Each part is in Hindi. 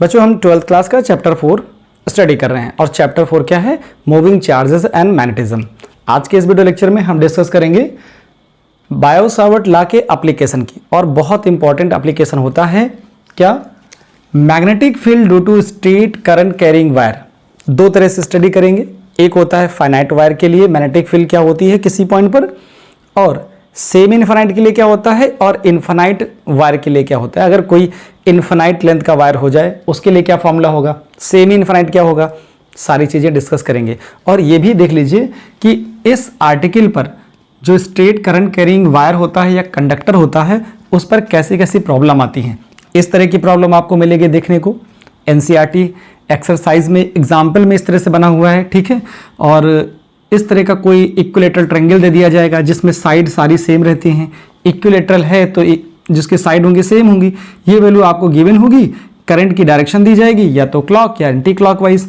बच्चों हम 12th क्लास का चैप्टर 4 स्टडी कर रहे हैं और चैप्टर 4 क्या है? Moving charges and magnetism. आज के इस वीडियो लेक्चर में हम डिस्कस करेंगे बायो-सावर्ट लॉ के एप्लीकेशन की, और बहुत इंपॉर्टेंट एप्लीकेशन होता है क्या? Magnetic field due to straight current carrying wire. दो तरह से स्टडी करेंगे। एक होता है फाइनाइट वायर के लिए मैग्नेटिक फील्ड क्या होती है किसी पॉइंट पर, और सेम इनफाइनाइट के लिए क्या होता है, और इनफाइनाइट वायर के लिए क्या होता है। अगर कोई इनफाइनाइट लेंथ का वायर हो जाए उसके लिए क्या फॉर्मूला होगा, सेमी इनफाइनाइट क्या होगा, सारी चीज़ें डिस्कस करेंगे। और ये भी देख लीजिए कि इस आर्टिकल पर जो स्ट्रेट करंट कैरिंग वायर होता है या कंडक्टर होता है उस पर कैसी कैसी प्रॉब्लम आती हैं। इस तरह की प्रॉब्लम आपको मिलेगी देखने को एनसीईआरटी एक्सरसाइज में, एग्जाम्पल में इस तरह से बना हुआ है, ठीक है। और इस तरह का कोई इक्विलेटरल ट्रायंगल दे दिया जाएगा जिसमें साइड सारी सेम रहती हैं। इक्विलेटरल है तो जिसके साइड होंगी सेम होंगी, ये वैल्यू आपको गिवन होगी। करंट की डायरेक्शन दी जाएगी या तो क्लॉक या एंटी क्लॉकवाइज,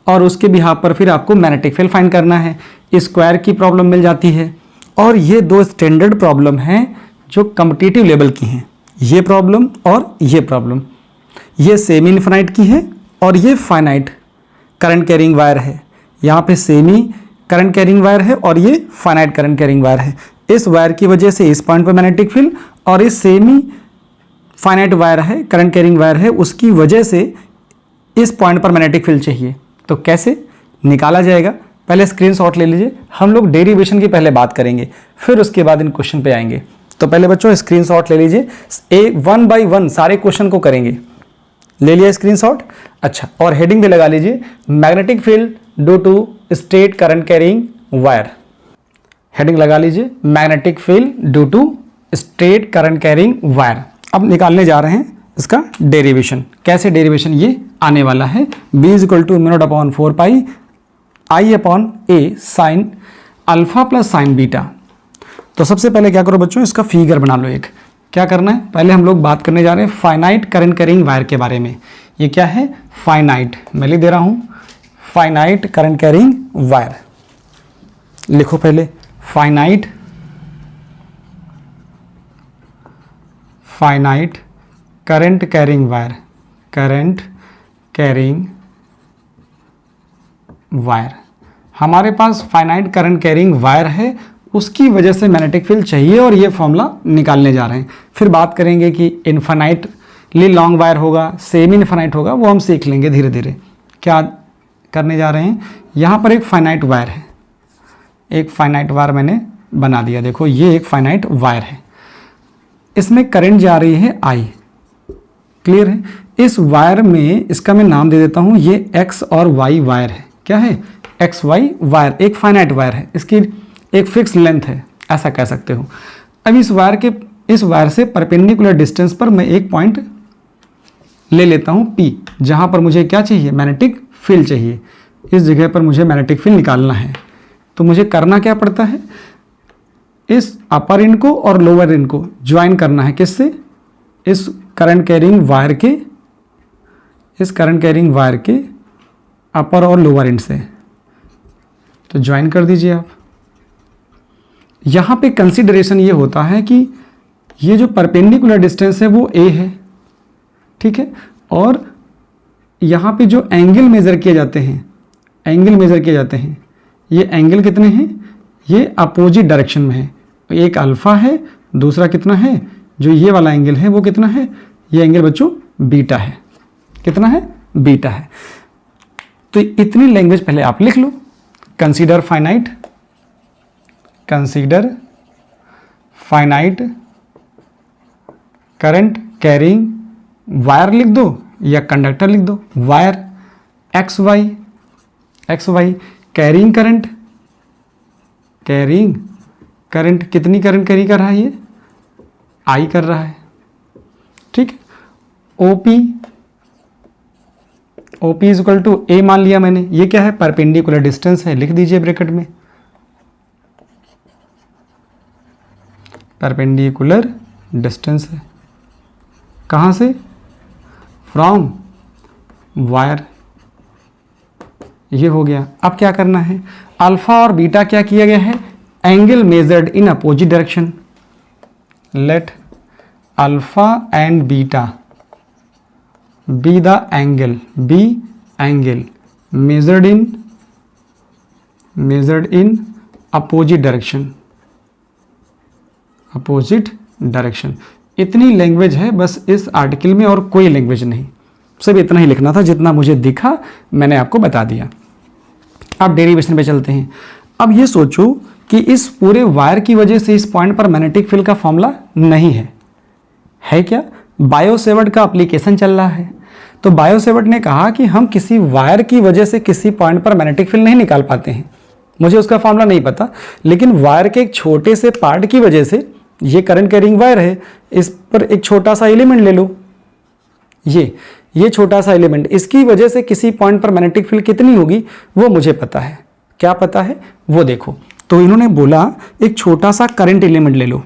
और उसके बिहाफ पर फिर आपको मैग्नेटिक फील्ड फाइंड करना है। स्क्वायर की प्रॉब्लम मिल जाती है। और ये दो स्टैंडर्ड प्रॉब्लम हैं जो कॉम्पिटिटिव लेवल की हैं, ये प्रॉब्लम और ये प्रॉब्लम। ये सेमी इनफाइनाइट की है और ये फाइनाइट करंट कैरिंग वायर है। यहाँ पे सेमी करंट कैरिंग वायर है और ये फाइनाइट करंट कैरिंग वायर है। इस वायर की वजह से इस पॉइंट पर मैग्नेटिक फील्ड, और इस सेमी फाइनाइट वायर है, करंट कैरिंग वायर है, उसकी वजह से इस पॉइंट पर मैग्नेटिक फील्ड चाहिए। तो कैसे निकाला जाएगा, पहले स्क्रीनशॉट ले लीजिए। हम लोग डेरिवेशन की पहले बात करेंगे, फिर उसके बाद इन क्वेश्चन पे आएंगे। तो पहले बच्चों स्क्रीनशॉट ले लीजिए, वन बाय वन सारे क्वेश्चन को करेंगे। ले लिया स्क्रीनशॉट? अच्छा, और हेडिंग भी लगा लीजिए, magnetic field due to straight current carrying wire. Heading लगा लीजिए, magnetic field due to straight current carrying wire. अब निकालने जा रहे हैं इसका डेरिवेशन। कैसे डेरिवेशन ये आने वाला है, b equal to mu not upon 4 pi I upon A sine alpha plus sine beta. तो सबसे पहले क्या करो बच्चों, इसका फिगर बना लो एक। क्या करना है, पहले हम लोग बात करने जा रहे हैं फाइनाइट करंट कैरिंग वायर के बारे में। ये क्या है, फाइनाइट, मैं लिख दे रहा हूं फाइनाइट करंट कैरिंग वायर। लिखो पहले finite current carrying wire, current carrying wire. हमारे पास फाइनाइट करंट कैरिंग वायर है, उसकी वजह से मैग्नेटिक फील्ड चाहिए और ये फॉर्मूला निकालने जा रहे हैं। फिर बात करेंगे कि इनफाइनाइटली लॉन्ग वायर होगा, सेमी इनफाइनाइट होगा, वो हम सीख लेंगे धीरे धीरे। क्या करने जा रहे हैं, यहाँ पर एक फाइनाइट वायर है, एक फाइनाइट वायर मैंने बना दिया। देखो ये एक फाइनाइट वायर है, इसमें करंट जा रही है आई, क्लियर है। इस वायर में इसका मैं नाम दे देता हूँ, ये एक्स और वाई वायर है। क्या है, एक्स वाई वायर, एक फाइनाइट वायर है, इसकी एक फिक्स लेंथ है, ऐसा कह सकते हो। अब इस वायर से परपेंडिकुलर डिस्टेंस पर मैं एक पॉइंट ले लेता हूँ P, जहाँ पर मुझे क्या चाहिए, मैग्नेटिक फील्ड चाहिए। इस जगह पर मुझे मैग्नेटिक फील्ड निकालना है। तो मुझे करना क्या पड़ता है, इस अपर एंड को और लोअर एंड को ज्वाइन करना है। किससे, इस करंट कैरिंग वायर के, इस करंट कैरिंग वायर के अपर और लोअर एंड से। तो ज्वाइन कर दीजिए आप। यहाँ पे कंसीडरेशन ये होता है कि ये जो परपेंडिकुलर डिस्टेंस है वो a है, ठीक है। और यहाँ पे जो एंगल मेज़र किए जाते हैं, एंगल मेज़र किए जाते हैं, ये एंगल कितने हैं, ये अपोजिट डायरेक्शन में है। एक अल्फा है, दूसरा कितना है, जो ये वाला एंगल है वो कितना है, ये एंगल बच्चों बीटा है। कितना है, बीटा है। तो इतनी लैंग्वेज पहले आप लिख लो। Consider finite, consider finite current carrying wire लिख दो या कंडक्टर लिख दो। Wire X Y carrying current कितनी करंट कैरी कर रहा है, ये आई कर रहा है, ठीक है। ओपी इज इक्वल टू ए मान लिया मैंने। ये क्या है, परपेंडिकुलर डिस्टेंस है, लिख दीजिए ब्रैकेट में, परपेंडिकुलर डिस्टेंस है। कहाँ से, फ्रॉम वायर। ये हो गया। अब क्या करना है, अल्फा और बीटा क्या किया गया है, angle measured in opposite direction. Let alpha and beta be angle measured in opposite direction. इतनी लैंग्वेज है बस इस आर्टिकल में और कोई लैंग्वेज नहीं, सिर्फ इतना ही लिखना था, जितना मुझे दिखा मैंने आपको बता दिया। अब डेरिवेशन पे चलते हैं। अब ये सोचो कि इस पूरे वायर की वजह से इस पॉइंट पर मैग्नेटिक फील्ड का फॉर्मूला नहीं है क्या? बायो-सेवर्ट का एप्लीकेशन चल रहा है, तो बायो-सेवर्ट ने कहा कि हम किसी वायर की वजह से किसी पॉइंट पर मैग्नेटिक फील्ड नहीं निकाल पाते हैं। मुझे उसका फॉर्मूला नहीं पता, लेकिन वायर के एक छोटे से पार्ट की वजह से, ये करंट कैरिंग वायर है, इस पर एक छोटा सा एलिमेंट ले लो, ये छोटा सा एलिमेंट, इसकी वजह से किसी पॉइंट पर मैग्नेटिक फील्ड कितनी होगी वो मुझे पता है। क्या पता है वो देखो। तो इन्होंने बोला एक छोटा सा करंट एलिमेंट ले लो,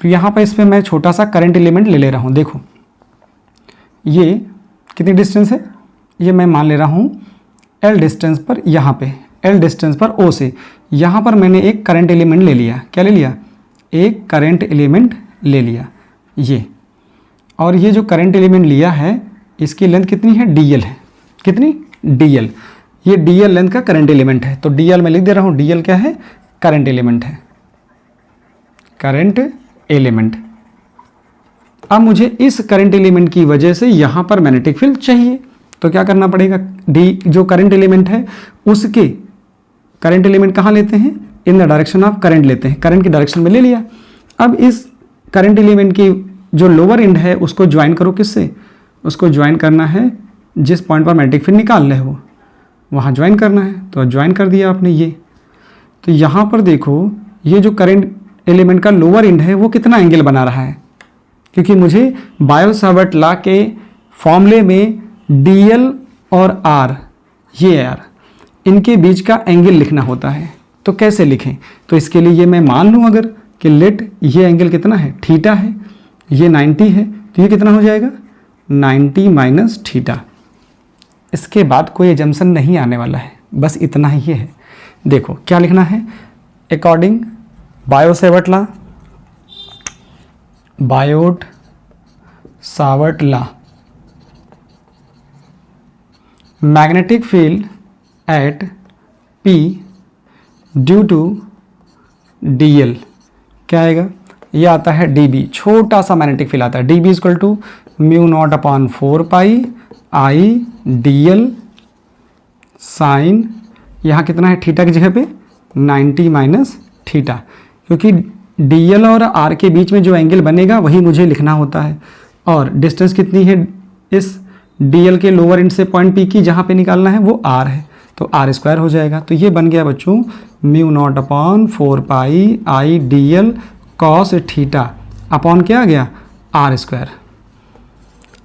तो यहाँ पर इसमें मैं छोटा सा करंट एलिमेंट ले रहा हूँ। देखो ये कितनी डिस्टेंस है, ये मैं मान ले रहा हूँ L डिस्टेंस पर, यहाँ पे L डिस्टेंस पर O से यहाँ पर मैंने एक करंट एलिमेंट ले लिया। क्या ले लिया? एक करंट एलिमेंट ले लिया ये। और ये जो करंट एलिमेंट लिया है इसकी लेंथ कितनी है? DL है। कितनी? DL। ये DL लेंथ का करंट एलिमेंट है, तो DL मैं लिख दे रहा हूँ। DL क्या है? करंट एलिमेंट है, करंट एलिमेंट। अब मुझे इस करंट एलिमेंट की वजह से यहाँ पर मैग्नेटिक फील्ड चाहिए, तो क्या करना पड़ेगा? जो करंट एलिमेंट है उसके करंट एलिमेंट कहाँ लेते हैं? In the direction of current लेते हैं, करंट की डायरेक्शन में ले लिया। अब इस करंट एलिमेंट की जो लोअर एंड है उसको ज्वाइन करो, किससे? उसको ज्वाइन करना है जिस पॉइंट पर मैग्नेटिक फील्ड निकाल रहे हो वहाँ ज्वाइन करना है, तो ज्वाइन कर दिया आपने ये। तो यहाँ पर देखो ये जो करंट एलिमेंट का लोअर एंड है वो कितना एंगल बना रहा है, क्योंकि मुझे बायो-सावर्ट लॉ के फॉर्मूले में DL और R, ये R, इनके बीच का एंगल लिखना होता है। तो कैसे लिखें? तो इसके लिए ये मैं मान लूँ अगर कि लेट ये एंगल कितना है? थीटा है, ये 90 है, तो ये कितना हो जाएगा? 90 माइनस थीटा। इसके बाद कोई एजम्पशन नहीं आने वाला है, बस इतना ही है। देखो क्या लिखना है? According Biot Savart law, magnetic field at P due to DL क्या आएगा? ये आता है dB, छोटा सा मैग्नेटिक फील्ड आता है। dB equal to μ0/4 pi I DL sine, यहाँ कितना है थीटा की जगह पे? 90 माइनस थीटा, क्योंकि DL और R के बीच में जो एंगल बनेगा वही मुझे लिखना होता है। और डिस्टेंस कितनी है इस DL के लोअर एंड से पॉइंट P की जहाँ पे निकालना है वो R है, तो R स्क्वायर हो जाएगा। तो ये बन गया बच्चों μ0/4 pi I DL cos theta upon क्या आ गया? R square.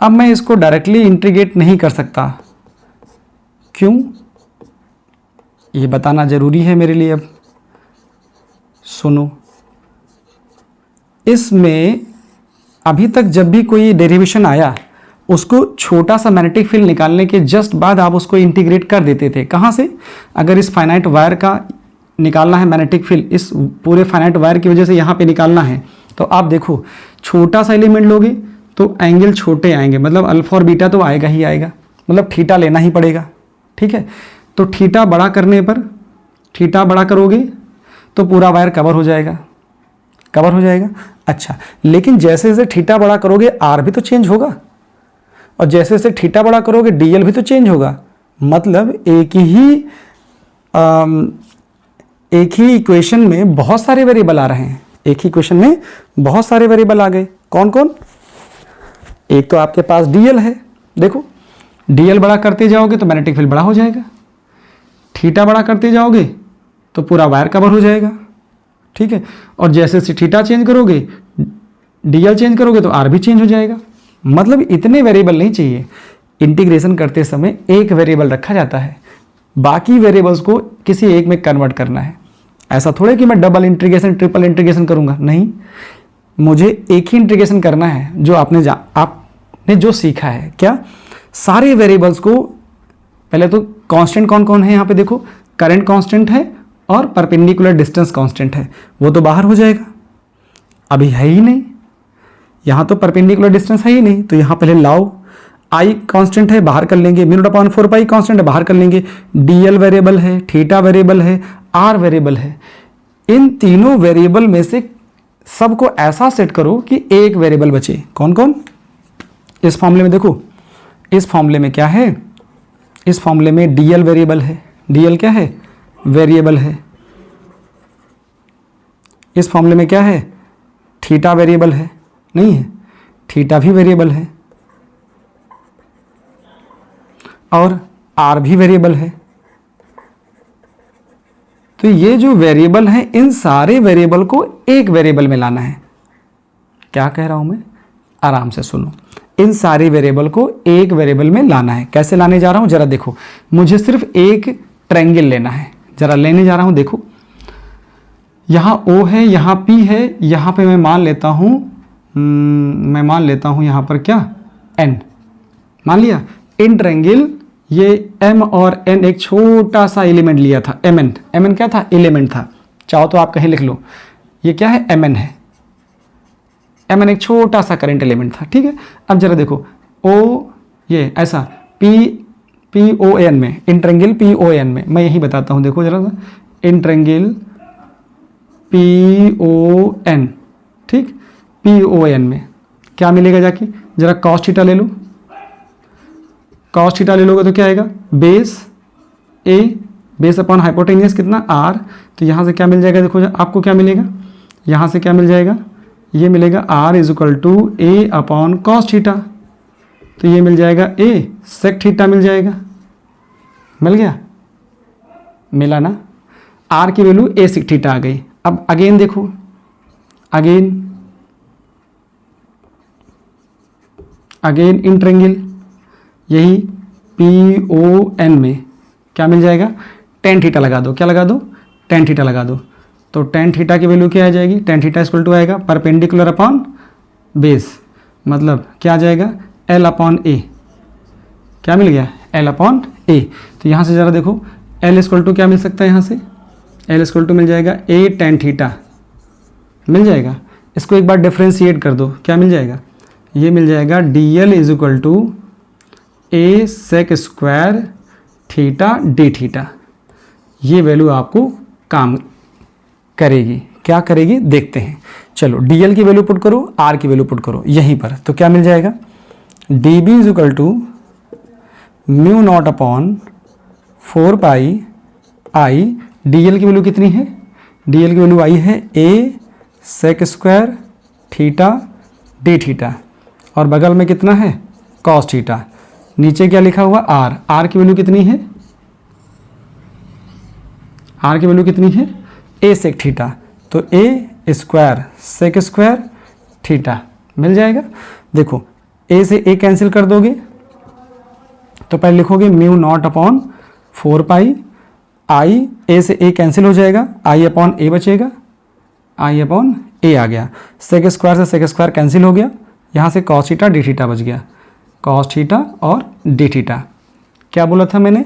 अब मैं इसको डायरेक्टली इंटीग्रेट नहीं कर सकता, क्यों? ये बताना ज़रूरी है मेरे लिए। अब सुनो, इसमें अभी तक जब भी कोई डेरिवेशन आया उसको छोटा सा मैग्नेटिक फील्ड निकालने के जस्ट बाद आप उसको इंटीग्रेट कर देते थे। कहाँ से? अगर इस फाइनाइट वायर का निकालना है मैग्नेटिक फील्ड, इस पूरे फाइनाइट वायर की वजह से यहाँ पे निकालना है, तो आप देखो छोटा सा एलिमेंट लोगे तो एंगल छोटे आएंगे, मतलब अल्फा और बीटा तो आएगा ही आएगा, मतलब थीटा लेना ही पड़ेगा। ठीक है, तो थीटा बड़ा करने पर, थीटा बड़ा करोगे तो पूरा वायर कवर हो जाएगा, कवर हो जाएगा। अच्छा, लेकिन जैसे जैसे थीटा बड़ा करोगे R भी तो चेंज होगा, और जैसे जैसे थीटा बड़ा करोगे DL भी तो चेंज होगा। मतलब एक ही इक्वेशन में बहुत सारे वेरिएबल आ रहे हैं, एक ही इक्वेशन में बहुत सारे वेरिएबल आ गए। कौन कौन? एक तो आपके पास DL है, देखो DL बड़ा करते जाओगे तो मैग्नेटिक फील्ड बड़ा हो जाएगा, थीटा बड़ा करते जाओगे तो पूरा वायर कवर हो जाएगा। ठीक है, और जैसे जैसे थीटा चेंज करोगे, DL चेंज करोगे तो R भी चेंज हो जाएगा। मतलब इतने वेरिएबल नहीं चाहिए। इंटीग्रेशन करते समय एक वेरिएबल रखा जाता है, बाकी वेरिएबल्स को किसी एक में कन्वर्ट करना है। ऐसा थोड़े कि मैं डबल इंटीग्रेशन ट्रिपल इंटीग्रेशन करूंगा, नहीं, मुझे एक ही इंटीग्रेशन करना है जो आपने जो सीखा है। क्या? सारे वेरिएबल्स को पहले तो कांस्टेंट कौन कौन है यहाँ पे देखो, करंट कांस्टेंट है और परपेंडिकुलर डिस्टेंस कांस्टेंट है, वो तो बाहर हो जाएगा, अभी है ही नहीं, यहाँ तो परपेंडिकुलर डिस्टेंस है ही नहीं, तो यहाँ पहले लाओ। आई कांस्टेंट है बाहर कर लेंगे, म्यू नॉट अपॉन 4 पाई कांस्टेंट है बाहर कर लेंगे, डीएल वेरिएबल है, थीटा वेरिएबल है, आर वेरिएबल है। इन तीनों वेरिएबल में से सबको ऐसा सेट करो कि एक वेरिएबल बचे। कौन कौन? इस फॉर्मूले में देखो, इस फॉर्मूले में क्या है, इस फॉर्मूले में डीएल वेरिएबल है, डीएल क्या है? वेरिएबल है। इस फॉर्मूले में क्या है? थीटा वेरिएबल है, नहीं है? थीटा भी वेरिएबल है और आर भी वेरिएबल है। तो ये जो वेरिएबल है, इन सारे वेरिएबल को एक वेरिएबल में लाना है। क्या कह रहा हूं मैं? आराम से सुनो। इन सारे वेरिएबल को एक वेरिएबल में लाना है। कैसे लाने जा रहा हूं जरा देखो। मुझे सिर्फ एक ट्रायंगल लेना है, जरा लेने जा रहा हूं। देखो यहाँ O है, यहाँ P है, यहाँ पे मैं मान लेता हूँ यहाँ पर क्या? N मान लिया। इन ट्रायंगल ये M और N एक छोटा सा एलिमेंट लिया था, Mn क्या था? एलिमेंट था। चाहो तो आप कहीं लिख लो, ये क्या है? Mn है। Mn एक छोटा सा करंट एलिमेंट था, ठीक है। अब जरा देखो O ये ऐसा PON में, इन ट्रायंगल PON में, मैं यही बताता हूँ। देखो जरा सा, इन ट्रायंगल PON, ठीक, PON में क्या मिलेगा जाके? जरा कॉस थीटा ले लो। कॉस थीटा ले लोगे तो क्या आएगा? Base A base upon hypotenuse कितना? R। तो यहाँ से क्या मिल जाएगा? देखो आपको क्या मिलेगा? यहाँ से क्या मिल जाएगा? ये मिलेगा R is equal to A upon cos theta. तो ये मिल जाएगा A सेक थीटा मिल जाएगा। मिल गया? मिला ना? R की वैल्यू A सेक थीटा आ गई। अब अगेन देखो, अगेन इन ट्रायंगल यही PON में क्या मिल जाएगा? टेन थीटा लगा दो। क्या लगा दो? टेन थीटा लगा दो। तो टेन थीटा की वैल्यू क्या आ जाएगी? टेन थीटा इक्वल टू आएगा परपेंडिकुलर अपॉन बेस, मतलब क्या आ जाएगा? L upon A। क्या मिल गया? L upon A। तो यहाँ से ज़रा देखो, L इक्वल टू क्या मिल सकता है? यहाँ से L इक्वल टू मिल जाएगा A टेन थीटा मिल जाएगा। इसको एक बार डिफ्रेंशिएट कर दो, क्या मिल जाएगा? ये मिल जाएगा DL is equal to A sec square theta d theta. ये वैल्यू आपको काम करेगी। क्या करेगी? देखते हैं। चलो DL की वैल्यू पुट करो, R की वैल्यू पुट करो यहीं पर। तो क्या मिल जाएगा? DB is equal to mu not upon 4 pi I। DL की वैल्यू कितनी है? DL की वैल्यू आई है A sec square theta d theta और बगल में कितना है? Cos theta. नीचे क्या लिखा हुआ? R। R की वैल्यू कितनी है? R की वैल्यू कितनी है? A sec theta. तो A square sec square theta मिल जाएगा। देखो A से A कैंसिल कर दोगे तो पहले लिखोगे mu not upon 4 pi I। A से A कैंसिल हो जाएगा, I अपॉन A बचेगा, I अपॉन A आ गया। सेक स्क्वायर से सेक स्क्वायर कैंसिल हो गया, यहाँ से कॉस थीटा डी थीटा बच गया, कॉस थीटा और डी थीटा। क्या बोला था मैंने?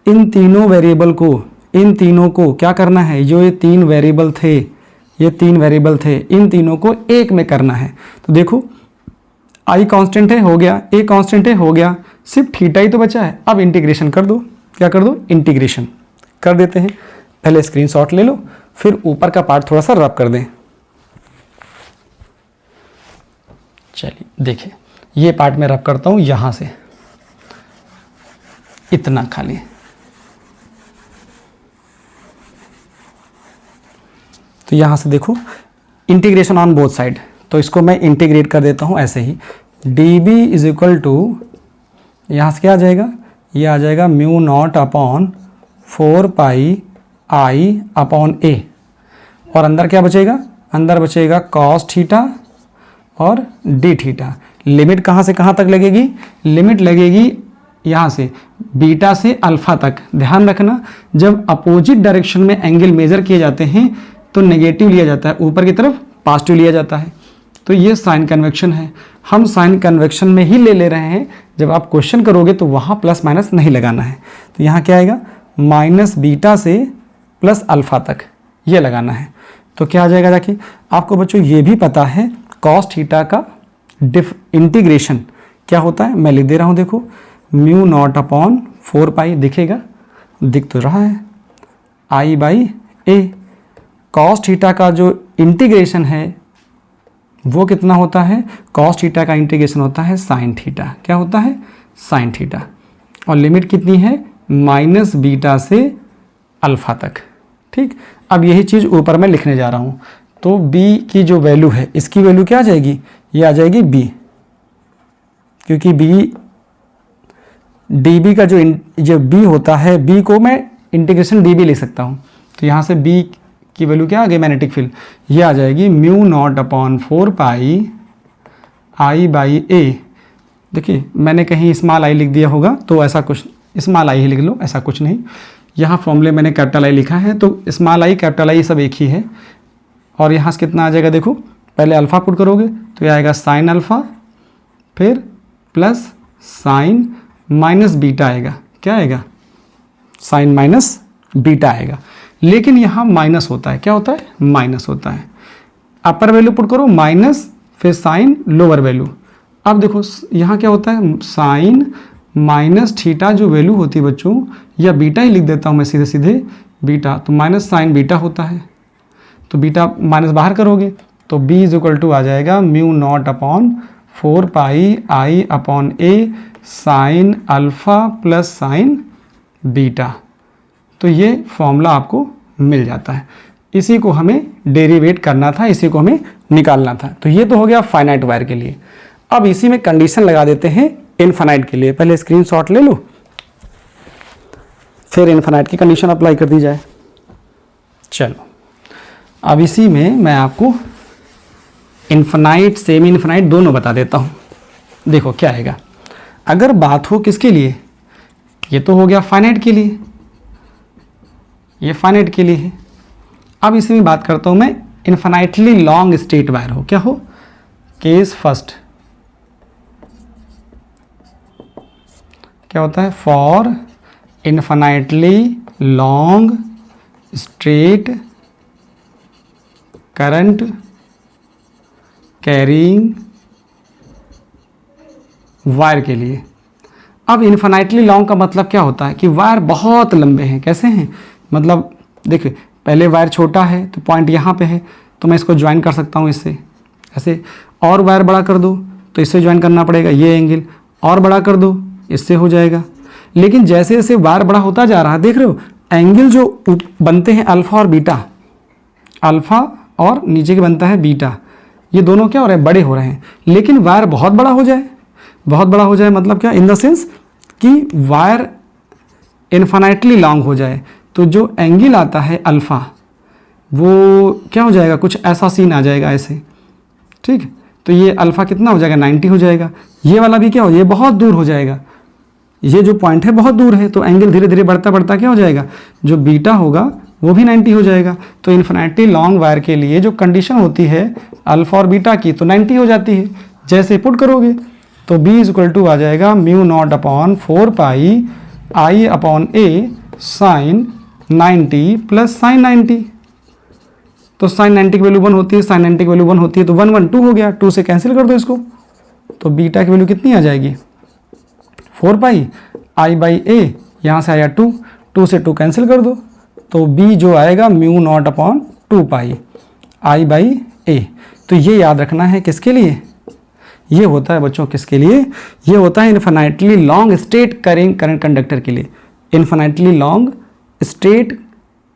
इन तीनों वेरिएबल को, इन तीनों को क्या करना है? जो ये तीन वेरिएबल थे, ये तीन वेरिएबल थे, इन तीनों को एक में करना है। तो देखो I कांस्टेंट है, हो गया, A कांस्टेंट है, हो गया, सिर्फ थीटा ही तो बचा है। अब इंटीग्रेशन कर दो। क्या कर दो? इंटीग्रेशन कर देते हैं। पहले स्क्रीनशॉट ले लो, फिर ऊपर का पार्ट थोड़ा सा रब कर दें। चलिए देखिए, ये पार्ट मैं रब करता हूं यहां से, इतना खाली। तो यहां से देखो इंटीग्रेशन ऑन बोथ साइड, तो इसको मैं इंटीग्रेट कर देता हूं ऐसे ही। DB इज इक्वल टू, यहाँ से क्या आ जाएगा? ये आ जाएगा mu not upon 4 pi I upon A। और अंदर क्या बचेगा? अंदर बचेगा कॉस थीटा और डी थीटा। लिमिट कहाँ से कहाँ तक लगेगी? लिमिट लगेगी यहाँ से बीटा से अल्फा तक। ध्यान रखना, जब अपोजिट डायरेक्शन में एंगल मेजर किए जाते हैं तो नेगेटिव लिया जाता है, ऊपर की तरफ पॉजिटिव लिया जाता है। तो ये साइन कन्वेक्शन है, हम साइन कन्वेक्शन में ही ले रहे हैं। जब आप क्वेश्चन करोगे तो वहाँ प्लस माइनस नहीं लगाना है। तो यहाँ क्या आएगा? माइनस बीटा से प्लस अल्फा तक ये लगाना है। तो क्या आ जाएगा? जाके आपको बच्चों ये भी पता है कॉस थीटा का इंटीग्रेशन क्या होता है, मैं लिख दे रहा हूँ, देखो म्यू नॉट अपॉन 4 पाई, दिखेगा, दिख तो रहा है, आई बाई ए। कॉस थीटा का जो इंटीग्रेशन है वो कितना होता है, कॉस थीटा का इंटीग्रेशन होता है साइन थीटा, क्या होता है, साइन थीटा, और लिमिट कितनी है, माइनस बीटा से अल्फा तक। ठीक, अब यही चीज़ ऊपर मैं लिखने जा रहा हूँ, तो b की जो वैल्यू है इसकी वैल्यू क्या आ जाएगी, ये आ जाएगी b, क्योंकि b db का जो b होता है, b को मैं इंटीग्रेशन db लिख सकता हूँ, तो यहाँ से b की वैल्यू क्या आ गई, मैग्नेटिक फील्ड, ये आ जाएगी mu not upon 4 pi I by A. देखिए मैंने कहीं स्मॉल आई लिख दिया होगा, तो ऐसा कुछ, स्मॉल आई ही लिख लो, ऐसा कुछ नहीं, यहाँ फॉर्मूले मैंने कैपिटल आई लिखा है, तो स्मॉल आई कैपिटल आई सब एक ही है। और यहाँ से कितना आ जाएगा, देखो पहले अल्फ़ा पुट करोगे तो ये आएगा साइन अल्फ़ा, फिर प्लस साइन माइनस बीटा आएगा, क्या आएगा, साइन माइनस बीटा आएगा। लेकिन यहाँ माइनस होता है, क्या होता है, माइनस होता है। अपर वैल्यू पुट करो माइनस, फिर साइन लोअर वैल्यू। अब देखो यहाँ क्या होता है, साइन माइनस थीटा जो वैल्यू होती है बच्चों, या बीटा ही लिख देता हूँ मैं सीधे सीधे बीटा, तो माइनस साइन बीटा होता है, तो बीटा माइनस बाहर करोगे तो b इज इक्वल टू आ जाएगा mu not upon 4 pi I upon A sine alpha plus sine beta. तो ये फॉर्मूला आपको मिल जाता है, इसी को हमें डेरिवेट करना था, इसी को हमें निकालना था। तो ये तो हो गया फाइनाइट वायर के लिए। अब इसी में कंडीशन लगा देते हैं इनफाइनाइट के लिए। पहले स्क्रीनशॉट ले लो, फिर इनफाइनाइट की कंडीशन अप्लाई कर दी जाए। चलो अब इसी में मैं आपको इनफाइनाइट सेमी इनफाइनाइट दोनों बता देता हूँ। देखो क्या आएगा, अगर बात हो किसके लिए, ये तो हो गया फाइनाइट के लिए, ये फाइनाइट के लिए है। अब इसी में बात करता हूँ मैं इनफाइनाइटली लॉन्ग स्ट्रेट वायर हो, क्या हो, केस फर्स्ट क्या होता है, for infinitely long straight current carrying wire के लिए। अब इनफाइनाइटली लॉन्ग का मतलब क्या होता है कि वायर बहुत लंबे हैं। कैसे हैं, मतलब देखिए पहले वायर छोटा है तो पॉइंट यहाँ पे है, तो मैं इसको ज्वाइन कर सकता हूँ इससे ऐसे, और वायर बड़ा कर दो तो इससे ज्वाइन करना पड़ेगा, ये एंगल और बड़ा कर दो इससे हो जाएगा। लेकिन जैसे जैसे वायर बड़ा होता जा रहा है, देख रहे हो एंगल जो बनते हैं अल्फ़ा और बीटा, अल्फ़ा और नीचे के बनता है बीटा, ये दोनों क्या हो रहे हैं, बड़े हो रहे हैं। लेकिन वायर बहुत बड़ा हो जाए, बहुत बड़ा हो जाए मतलब क्या, इन द सेंस कि वायर इनफाइनाइटली लॉन्ग हो जाए, तो जो एंगल आता है अल्फ़ा वो क्या हो जाएगा, कुछ ऐसा सीन आ जाएगा ऐसे, ठीक। तो ये अल्फ़ा कितना हो जाएगा, 90 हो जाएगा। ये वाला भी क्या हो, ये बहुत दूर हो जाएगा, ये जो पॉइंट है बहुत दूर है, तो एंगल धीरे धीरे बढ़ता बढ़ता क्या हो जाएगा, जो बीटा होगा वो भी 90 हो जाएगा। तो इन्फिनिटी लॉन्ग वायर के लिए जो कंडीशन होती है अल्फ़ा और बीटा की, तो 90 हो जाती है। जैसे पुट करोगे तो b इज इक्वल टू आ जाएगा mu not upon 4 pi I upon A sign 90 plus sign 90। तो साइन 90 की वैल्यू 1 होती है, साइन 90 की वैल्यू 1 होती है, तो 1 1 2 हो गया, 2 से कैंसिल कर दो इसको, तो बीटा की वैल्यू कितनी आ जाएगी, 4 पाई आई बाई ए, यहाँ से आया 2, 2 से 2 कैंसिल कर दो, तो b जो आएगा mu not upon 2 pi I by A. तो ये याद रखना है किसके लिए, ये होता है बच्चों किसके लिए, ये होता है infinitely long straight carrying current conductor के लिए, infinitely long straight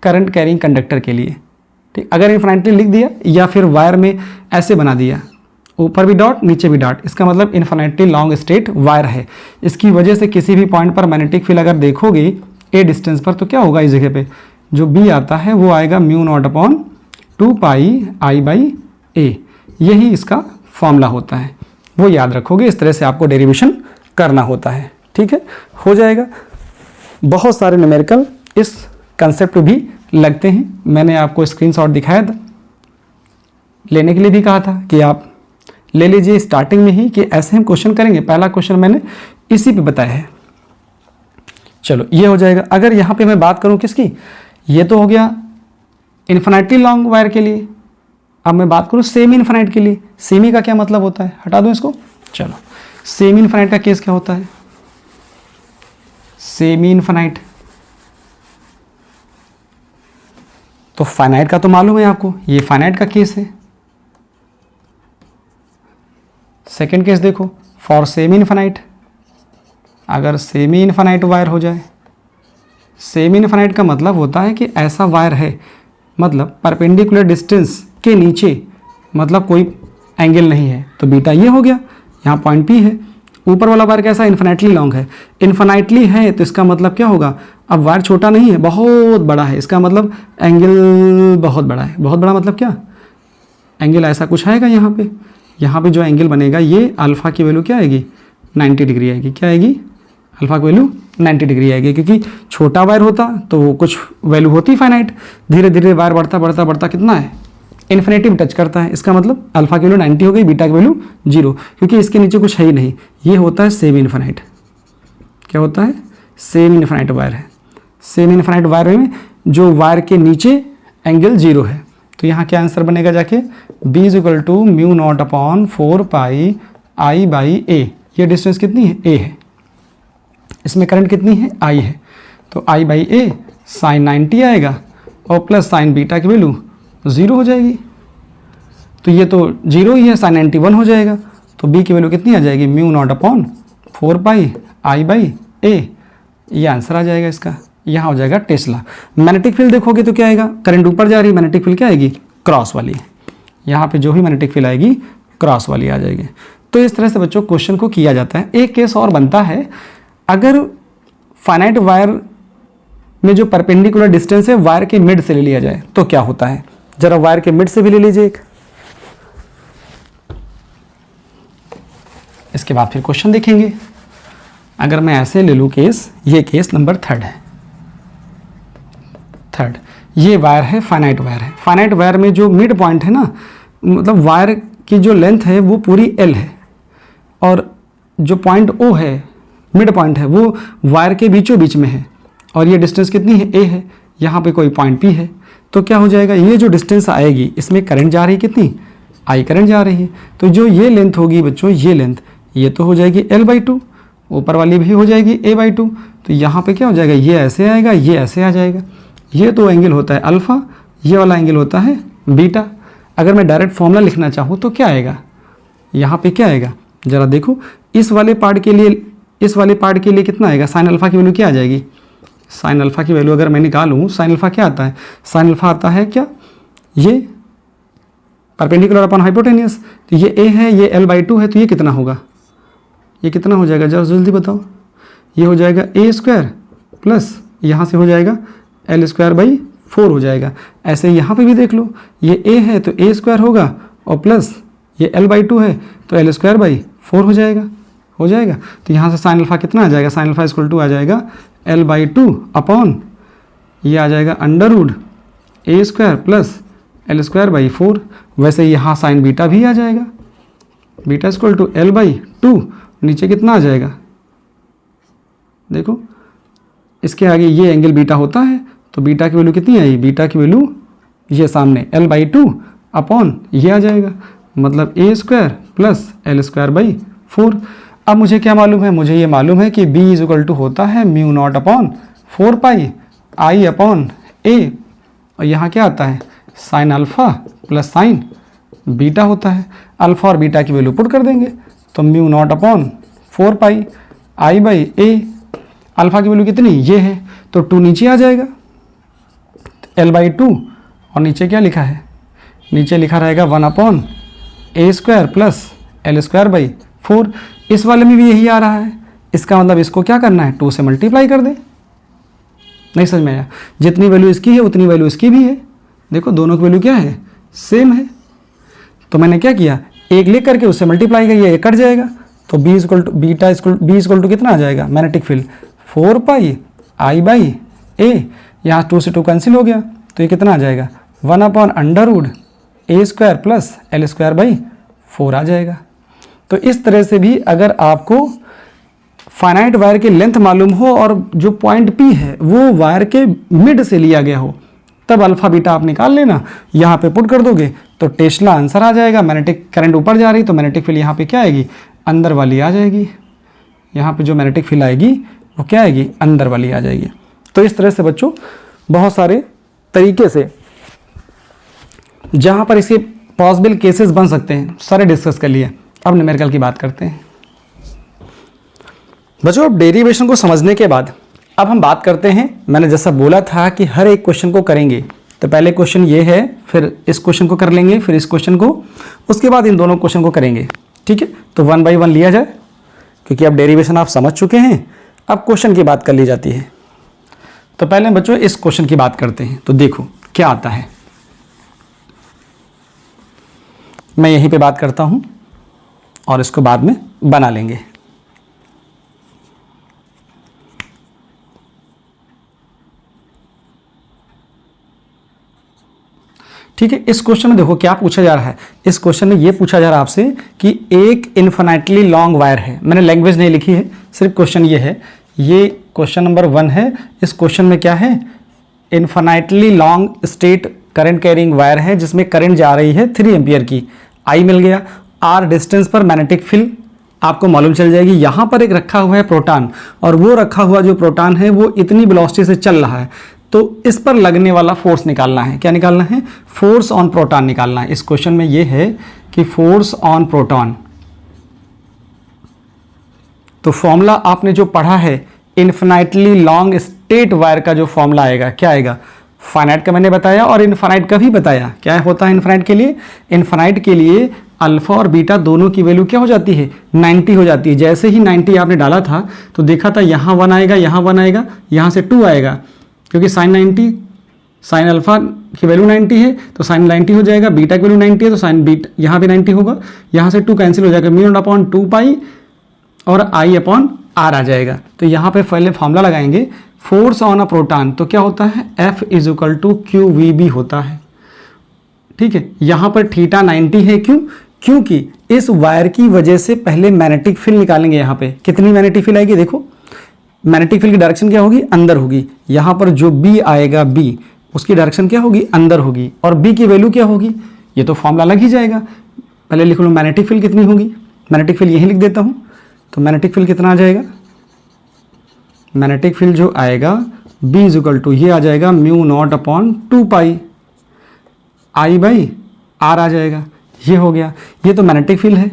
current carrying conductor के लिए, ठीक। अगर इन्फिनिटली लिख दिया या फिर वायर में ऐसे बना दिया, ऊपर भी डॉट नीचे भी डॉट, इसका मतलब इन्फिनिटली लॉन्ग स्ट्रेट वायर है। इसकी वजह से किसी भी पॉइंट पर मैग्नेटिक फील्ड अगर देखोगे ए डिस्टेंस पर, तो क्या होगा, इस जगह पे जो b आता है वो आएगा mu not upon 2 pi I by A. यही इसका फॉर्मूला होता है, वो याद रखोगे, इस तरह से आपको डेरिवेशन करना होता है, ठीक है, हो जाएगा। बहुत सारे न्यूमेरिकल इस कंसेप्ट भी लगते हैं, मैंने आपको स्क्रीनशॉट दिखाया था, लेने के लिए भी कहा था कि आप ले लीजिए स्टार्टिंग में ही कि ऐसे हम क्वेश्चन करेंगे। पहला क्वेश्चन मैंने इसी पे बताया है। चलो ये हो जाएगा। अगर यहाँ पे मैं बात करूँ किसकी, ये तो हो गया इन्फिनिटली लॉन्ग वायर के लिए। अब मैं बात करूँ सेमी इन्फिनिट के लिए, सेमी का क्या मतलब होता है, हटा दूँ इसको। चलो सेमी इनफाइनाइट का केस क्या होता है? सेमी इनफाइनाइट, तो फाइनाइट का तो मालूम है आपको, ये फाइनाइट का केस है। सेकंड केस देखो, फॉर सेमी इनफाइनाइट, अगर सेमी इनफाइनाइट वायर हो जाए, सेमी इनफाइनाइट का मतलब होता है कि ऐसा वायर है, मतलब परपेंडिकुलर डिस्टेंस के नीचे मतलब कोई एंगल नहीं है, तो बीटा ये हो गया, यहाँ पॉइंट पी है। ऊपर वाला वायर कैसा, इन्फिनाइटली लॉन्ग है, इन्फिनाइटली है तो इसका मतलब क्या होगा, अब वायर छोटा नहीं है, बहुत बड़ा है, इसका मतलब एंगल बहुत बड़ा है। बहुत बड़ा मतलब क्या, एंगल ऐसा कुछ आएगा यहाँ पे जो एंगल बनेगा ये अल्फ़ा की वैल्यू क्या आएगी, 90 डिग्री आएगी। क्या आएगी, अल्फ़ा की वैल्यू 90 डिग्री आएगी, क्योंकि छोटा वायर होता तो वो कुछ वैल्यू होती फाइनाइट, धीरे धीरे वायर बढ़ता बढ़ता बढ़ता कितना है, इन्फिनिटी में टच करता है। इसका मतलब अल्फ़ा की वैल्यू 90 हो गई, बीटा की वैल्यू 0, क्योंकि इसके नीचे कुछ है ही नहीं। ये होता है सेमी इन्फिनाइट। क्या होता है, सेमी इन्फिनाइट वायर है। सेमी इन्फिनाइट वायर में जो वायर के नीचे एंगल 0 है, तो यहाँ क्या आंसर बनेगा जाके, b is equal to mu not upon 4 pi I by A. ये डिस्टेंस कितनी है, a है, इसमें करंट कितनी है, I है, तो I बाई ए साइन 90 आएगा और प्लस साइन बीटा की वैल्यू 0 हो जाएगी। तो ये तो 0 ही है, साइन 91 हो जाएगा, तो b की वैल्यू कितनी आ जाएगी, mu not upon 4 pi I by A. ये आंसर आ जाएगा इसका। यहाँ हो जाएगा टेस्ला। मैग्नेटिक फील्ड देखोगे तो क्या आएगा, करंट ऊपर जा रही है, मैग्नेटिक फील्ड क्या आएगी, क्रॉस वाली। यहाँ पे जो भी मैग्नेटिक फील्ड आएगी क्रॉस वाली आ जाएगी। तो इस तरह से बच्चों क्वेश्चन को किया जाता है। एक केस और बनता है, अगर फाइनाइट वायर में जो परपेंडिकुलर डिस्टेंस है वायर के मिड से ले लिया जाए तो क्या होता है, जरा वायर के मिड से भी ले लीजिए एक, इसके बाद फिर क्वेश्चन देखेंगे। अगर मैं ऐसे ले लूँ केस, ये केस नंबर थर्ड है। थर्ड, ये वायर है, फाइनाइट वायर है। फाइनाइट वायर में जो मिड पॉइंट है ना, मतलब वायर की जो लेंथ है वो पूरी L है, और जो पॉइंट O है, मिड पॉइंट है, वो वायर के बीचों बीच में है, और ये डिस्टेंस कितनी है, A है। यहाँ पे कोई पॉइंट P है, तो क्या हो जाएगा, ये जो डिस्टेंस आएगी इसमें करंट जा रही है कितनी, I करंट जा रही है। तो जो ये लेंथ होगी बच्चों, ये लेंथ, ये तो हो जाएगी L/2, ऊपर वाली भी हो जाएगी A/2। तो यहाँ पे क्या हो जाएगा, ये ऐसे आएगा, ये ऐसे आ जाएगा। ये तो एंगल होता है अल्फ़ा, ये वाला एंगल होता है बीटा। अगर मैं डायरेक्ट फॉर्मूला लिखना चाहूँ तो क्या आएगा, यहाँ पे क्या आएगा, ज़रा देखो, इस वाले पार्ट के लिए कितना आएगा, साइन अल्फ़ा की वैल्यू क्या आ जाएगी, साइन अल्फ़ा की वैल्यू अगर मैं निकालूँ, साइन अल्फ़ा क्या आता है, साइन अल्फ़ा आता है क्या, ये परपेंडिकुलर अपॉन हाइपोटेनियस। तो ये A है, ये L/2 है, तो ये कितना होगा, ये कितना हो जाएगा, जरा जल्दी बताओ। ये हो जाएगा A² प्लस यहाँ से हो जाएगा L²/4 हो जाएगा। ऐसे यहाँ पे भी देख लो, ये A है तो A² होगा, और प्लस ये L/2 है तो L²/4 हो जाएगा। तो यहाँ से साइन अल्फ़ा कितना आ जाएगा, साइन अल्फ़ा इक्वल टू आ जाएगा L/2 अपॉन ये आ जाएगा under root A² plus L²/4। वैसे यहाँ साइन बीटा भी आ जाएगा, बीटा इक्वल टू L/2, नीचे कितना आ जाएगा, देखो इसके आगे ये एंगल बीटा होता है, तो बीटा की वैल्यू कितनी आई, बीटा की वैल्यू ये सामने L/2 अपॉन ये आ जाएगा, मतलब A² प्लस L²/4। अब मुझे क्या मालूम है, मुझे ये मालूम है कि B इज इक्वल टू होता है mu naught upon 4 pi I upon ए, और यहाँ क्या आता है, sign alpha plus sine beta होता है। अल्फ़ा और बीटा की वैल्यू पुट कर देंगे, तो mu naught upon 4 pi I by A, alpha की वैल्यू कितनी, ये है, तो 2 नीचे आ जाएगा, L/2, और नीचे क्या लिखा है, नीचे लिखा रहेगा 1/A² प्लस L²/4। इस वाले में भी यही आ रहा है, इसका मतलब इसको क्या करना है, 2 से मल्टीप्लाई कर दे। नहीं समझ में आया, जितनी वैल्यू इसकी है उतनी वैल्यू इसकी भी है, देखो दोनों की वैल्यू क्या है, सेम है। तो मैंने क्या किया, एक लिख करके उससे मल्टीप्लाई किया, ये कट जाएगा, तो B इक्वल टू कितना आ जाएगा, magnetic field 4 pi I by A, यहाँ 2 से 2 कैंसिल हो गया, तो ये कितना आ जाएगा, 1/अंडर रूट A² प्लस L²/4 आ जाएगा। तो इस तरह से भी अगर आपको फाइनाइट वायर की लेंथ मालूम हो और जो पॉइंट P है वो वायर के मिड से लिया गया हो, तब अल्फ़ा बीटा आप निकाल लेना, यहाँ पे पुट कर दोगे तो टेस्ला आंसर आ जाएगा। मैग्नेटिक करंट ऊपर जा रही तो मैग्नेटिक फील्ड यहाँ पे क्या आएगी, अंदर वाली आ जाएगी, यहाँ पे जो मैग्नेटिक फील्ड आएगी वो क्या आएगी, अंदर वाली आ जाएगी। तो इस तरह से बच्चों बहुत सारे तरीके से जहाँ पर इसके पॉसिबल केसेस बन सकते हैं सारे डिस्कस कर लिए। अब न्यूमेरिकल की बात करते हैं बच्चों। अब डेरिवेशन को समझने के बाद अब हम बात करते हैं, मैंने जैसा बोला था कि हर एक क्वेश्चन को करेंगे, तो पहले क्वेश्चन ये है, फिर इस क्वेश्चन को कर लेंगे, फिर इस क्वेश्चन को, उसके बाद इन दोनों क्वेश्चन को करेंगे। ठीक है, तो 1 बाय 1 लिया जाए, क्योंकि अब डेरिवेशन आप समझ चुके हैं, अब क्वेश्चन की बात कर ली जाती है। तो पहले बच्चों इस क्वेश्चन की बात करते हैं। तो देखो क्या आता है, मैं यहीं पे बात करता हूं और इसको बाद में बना लेंगे। ठीक है, इस क्वेश्चन में देखो क्या पूछा जा रहा है। इस क्वेश्चन में ये पूछा जा रहा है आपसे कि एक इन्फिनिटली लॉन्ग वायर है, मैंने लैंग्वेज नहीं लिखी है, सिर्फ क्वेश्चन ये है, ये क्वेश्चन नंबर 1 है। इस क्वेश्चन में क्या है, infinitely long state current carrying wire है जिसमें करंट जा रही है 3 एम्पियर की। आई मिल गया, आर डिस्टेंस पर मैग्नेटिक फील्ड आपको मालूम चल जाएगी। यहाँ पर एक रखा हुआ है प्रोटॉन, और वो रखा हुआ जो प्रोटॉन है वो इतनी वेलोसिटी से चल रहा है, तो इस पर लगने वाला फोर्स निकालना है। क्या निकालना है, फोर्स ऑन प्रोटॉन निकालना है। इस क्वेश्चन में ये है कि फोर्स ऑन प्रोटॉन, तो फॉर्मूला आपने जो पढ़ा है इन्फिनिटली लॉन्ग स्टेट वायर का जो फॉर्मूला आएगा, क्या आएगा, फाइनाइट का मैंने बताया और इनफाइनाइट का भी बताया। क्या होता है इनफाइनाइट के लिए, इनफाइनाइट के लिए अल्फा और बीटा दोनों की वैल्यू क्या हो जाती है, 90 हो जाती है। जैसे ही 90 आपने डाला था तो देखा था यहाँ 1 आएगा, यहाँ 1 आएगा, यहाँ से 2 आएगा, क्योंकि साइन 90, साइन अल्फा की वैल्यू 90 है तो साइन 90 हो जाएगा, बीटा की वैल्यू 90 है तो साइन बीटा यहाँ भी 90 होगा, यहाँ से 2 कैंसिल हो जाएगा, μ/2π और I/r आ जाएगा। तो यहाँ पे पहले फॉर्मूला लगाएंगे फोर्स ऑन अ प्रोटॉन, तो क्या होता है F = QVB होता है। ठीक है, यहाँ पर थीटा 90 है, क्यों, क्योंकि इस वायर की वजह से पहले मैग्नेटिक फील्ड निकालेंगे। यहाँ पे कितनी मैग्नेटिक फील्ड आएगी, देखो मैग्नेटिक फील्ड की डायरेक्शन क्या होगी, अंदर होगी। यहाँ पर जो B आएगा, B उसकी डायरेक्शन क्या होगी, अंदर होगी, और B की वैल्यू क्या होगी, ये तो फॉर्मूला लग ही जाएगा। पहले लिख लो मैग्नेटिक फील्ड कितनी होगी, मैग्नेटिक फील्ड यहीं लिख देता हूँ। तो मैग्नेटिक फील्ड कितना आ जाएगा, मैग्नेटिक फील्ड जो आएगा B = ये आ जाएगा μ0/2π I/r आ जाएगा। ये हो गया, ये तो मैग्नेटिक फील्ड है।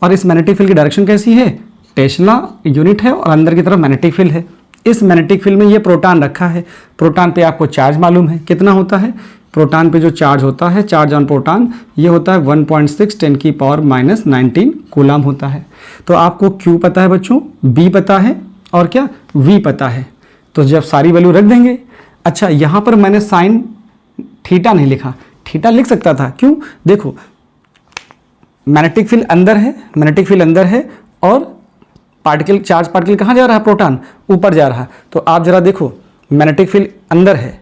और इस मैग्नेटिक फील्ड की डायरेक्शन कैसी है, टेस्ला यूनिट है और अंदर की तरफ मैग्नेटिक फील्ड है। इस मैग्नेटिक फील्ड में ये प्रोटॉन रखा है, प्रोटॉन पे आपको चार्ज मालूम है कितना होता है, प्रोटॉन पे जो चार्ज होता है, चार्ज ऑन प्रोटॉन, ये होता है 1.6 × 10⁻19 कूलम होता है। तो आपको Q पता है बच्चों, B पता है और क्या V पता है, तो जब सारी वैल्यू रख देंगे। अच्छा, यहाँ पर मैंने साइन थीटा नहीं लिखा, थीटा लिख सकता था, क्यों, देखो मैग्नेटिक फील्ड अंदर है, मैग्नेटिक फील्ड अंदर है और पार्टिकल, चार्ज पार्टिकल कहाँ जा रहा है, प्रोटॉन ऊपर जा रहा है। तो आप जरा देखो मैग्नेटिक फील्ड अंदर है,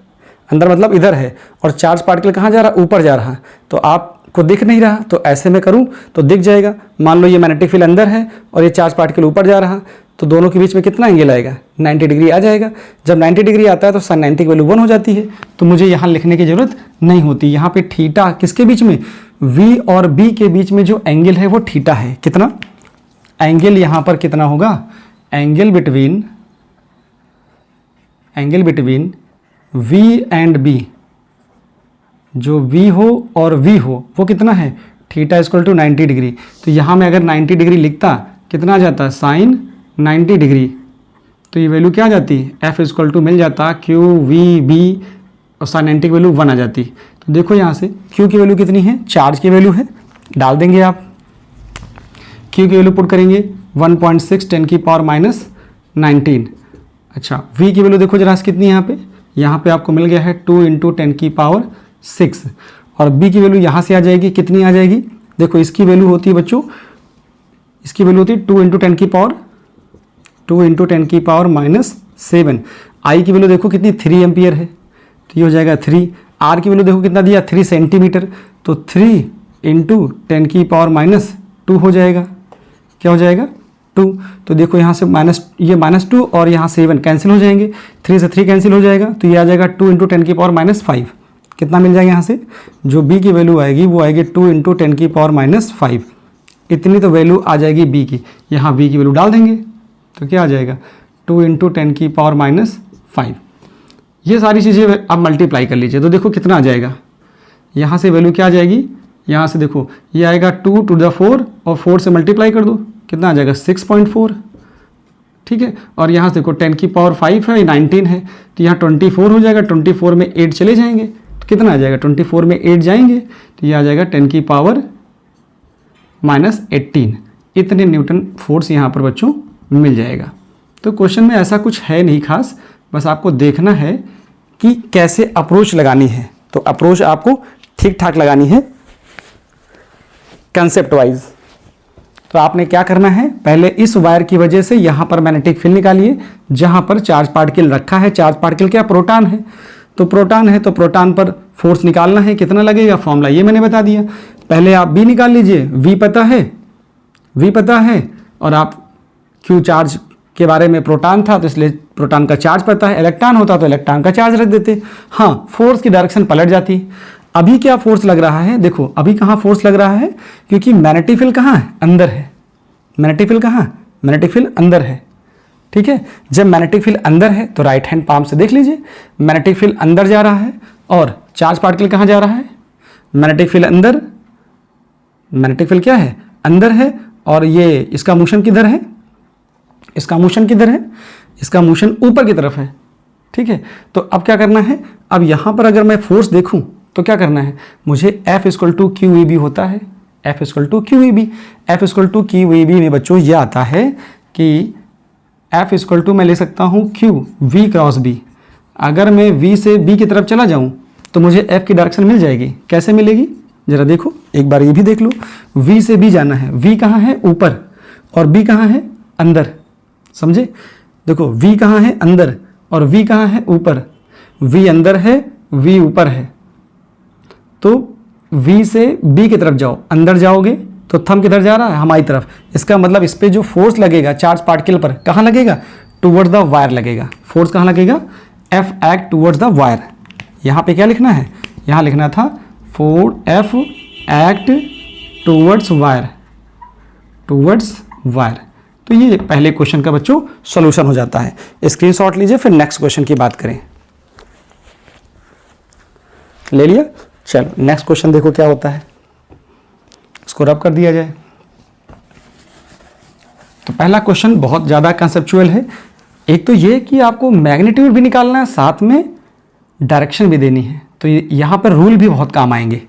अंदर मतलब इधर है, और चार्ज पार्टिकल कहाँ जा रहा है, ऊपर जा रहा है, तो आपको दिख नहीं रहा। तो ऐसे में करूँ तो दिख जाएगा। मान लो ये मैग्नेटिक फील्ड अंदर है और ये चार्ज पार्टिकल ऊपर जा रहा, तो दोनों के बीच में कितना एंगल आएगा, 90 डिग्री आ जाएगा। जब 90 डिग्री आता है तो साइन 90 की वैल्यू 1 हो जाती है, तो मुझे यहाँ लिखने की जरूरत नहीं होती। यहाँ पे थीटा किसके बीच में, V और B के बीच में जो एंगल है वो थीटा है। कितना एंगल यहाँ पर कितना होगा, angle between V and B, जो V हो और V हो वो कितना है, थीटा = 90 डिग्री। तो यहाँ में अगर 90 डिग्री लिखता कितना आ जाता, साइन 90 डिग्री, तो ये वैल्यू क्या आ जाती, F = मिल जाता QVB और साइन 90 की वैल्यू 1 आ जाती। तो देखो यहाँ से Q की वैल्यू कितनी है, चार्ज की वैल्यू है, डाल देंगे आप, Q की वैल्यू पुट करेंगे 1.6 × 10⁻19। अच्छा, V की वैल्यू देखो जरा कितनी है, यहाँ पे आपको मिल गया है 2 × 10⁻6, और B की वैल्यू यहाँ से आ जाएगी, कितनी आ जाएगी, देखो इसकी वैल्यू होती है बच्चों, इसकी वैल्यू होती है 2 × 10⁻7। I की वैल्यू देखो कितनी, 3 एम्पियर है, तो ये हो जाएगा 3। R की वैल्यू देखो कितना दिया, 3 सेंटीमीटर, तो 3 × 10⁻2 हो जाएगा। क्या हो जाएगा, 2। तो देखो यहाँ से ये -2 और यहाँ 7 कैंसिल हो जाएंगे, 3 से 3 कैंसिल हो जाएगा, तो ये आ जाएगा 2 × 10⁻5। कितना मिल जाएगा यहाँ से, जो B की वैल्यू आएगी वो आएगी 2 × 10⁻5। इतनी तो वैल्यू आ जाएगी बी की, यहाँ बी की वैल्यू डाल देंगे तो क्या आ जाएगा 2 × 10⁻⁵। ये सारी चीज़ें आप मल्टीप्लाई कर लीजिए तो देखो कितना आ जाएगा, यहाँ से वैल्यू क्या आ जाएगी, यहाँ से देखो ये आएगा 2⁴ और 4 से मल्टीप्लाई कर दो कितना आ जाएगा 6.4, ठीक है। और यहाँ से देखो 10⁵ है 19 है तो यहाँ 24 हो जाएगा, 24 में 8 चले जाएंगे तो कितना आ जाएगा, 24 में 8 जाएंगे तो ये आ जाएगा 10⁻⁻18। इतने न्यूटन फोर्स यहाँ पर बच्चों मिल जाएगा। तो क्वेश्चन में ऐसा कुछ है नहीं खास, बस आपको देखना है कि कैसे अप्रोच लगानी है। तो अप्रोच आपको ठीक ठाक लगानी है कंसेप्ट वाइज। तो आपने क्या करना है, पहले इस वायर की वजह से यहाँ पर मैग्नेटिक फील्ड निकालिए जहाँ पर चार्ज पार्टिकल रखा है। चार्ज पार्टिकल क्या, प्रोटॉन है, तो प्रोटॉन है तो प्रोटॉन पर फोर्स निकालना है, कितना लगेगा, फॉर्मूला ये मैंने बता दिया। पहले आप बी निकाल लीजिए, वी पता है और आप क्यू चार्ज के बारे में प्रोटॉन था तो इसलिए प्रोटॉन का चार्ज पता है, इलेक्ट्रॉन होता तो इलेक्ट्रॉन का चार्ज रख देते। हाँ, फोर्स की डायरेक्शन पलट जाती। अभी क्या फोर्स लग रहा है, देखो अभी कहाँ फोर्स लग रहा है, क्योंकि मैग्नेटिक फील्ड कहाँ है, अंदर है। मैग्नेटिक फील्ड कहाँ, मैग्नेटिक फील्ड अंदर है, ठीक है। जब मैग्नेटिक फील्ड अंदर है तो राइट हैंड पाम से देख लीजिए, मैग्नेटिक फील्ड अंदर जा रहा है और चार्ज पार्टिकल कहाँ जा रहा है, मैग्नेटिक फील्ड अंदर, मैग्नेटिक फील्ड क्या है, अंदर है। और ये इसका मोशन किधर है, इसका मोशन किधर है, इसका मोशन ऊपर की तरफ है, ठीक है। तो अब क्या करना है, अब यहाँ पर अगर मैं फोर्स देखूँ तो क्या करना है, मुझे F = QEB होता है, F = QEB। F = QEB में बच्चों ये आता है कि F = मैं ले सकता हूँ Q V × B। अगर मैं V से B की तरफ चला जाऊँ तो मुझे F की डायरेक्शन मिल जाएगी। कैसे मिलेगी, जरा देखो एक बार ये भी देख लो। V से B जाना है, V कहाँ है, ऊपर, और B कहाँ है, अंदर, समझे। देखो V कहाँ है, अंदर, और V कहाँ है, ऊपर। V अंदर है, V ऊपर है, तो V से B की तरफ जाओ, अंदर जाओगे तो थंब किधर जा रहा है, हमारी तरफ। इसका मतलब इस पर जो फोर्स लगेगा चार्ज पार्टिकल पर, कहाँ लगेगा, टूवर्ड्स द वायर लगेगा। फोर्स कहाँ लगेगा, F act towards the wire. यहाँ पे क्या लिखना है, यहाँ लिखना था F act towards wire, towards wire. तो ये पहले क्वेश्चन का बच्चों सॉल्यूशन हो जाता है। स्क्रीनशॉट लीजिए, फिर नेक्स्ट क्वेश्चन की बात करें। ले लिया, चलो नेक्स्ट क्वेश्चन देखो क्या होता है, इसको रब कर दिया जाए। तो पहला क्वेश्चन बहुत ज़्यादा कंसेप्चुअल है। एक तो ये कि आपको मैग्नीट्यूड भी निकालना है, साथ में डायरेक्शन भी देनी है। तो यहाँ पर रूल भी बहुत काम आएंगे।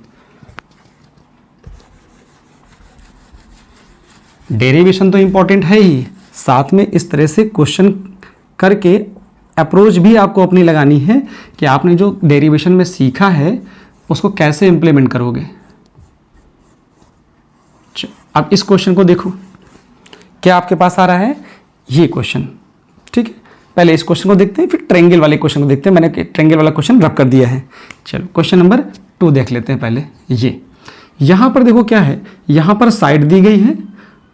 डेरिवेशन तो इंपॉर्टेंट है ही, साथ में इस तरह से क्वेश्चन करके अप्रोच भी आपको अपनी लगानी है कि आपने जो डेरिवेशन में सीखा है उसको कैसे इंप्लीमेंट करोगे। अब इस क्वेश्चन को देखो, क्या आपके पास आ रहा है ये क्वेश्चन, ठीक है। पहले इस क्वेश्चन को देखते हैं, फिर ट्रायंगल वाले क्वेश्चन को देखते हैं। मैंने ट्रायंगल वाला क्वेश्चन रब कर दिया है। चलो क्वेश्चन नंबर 2 देख लेते हैं। पहले ये यहाँ पर देखो क्या है, यहाँ पर साइड दी गई है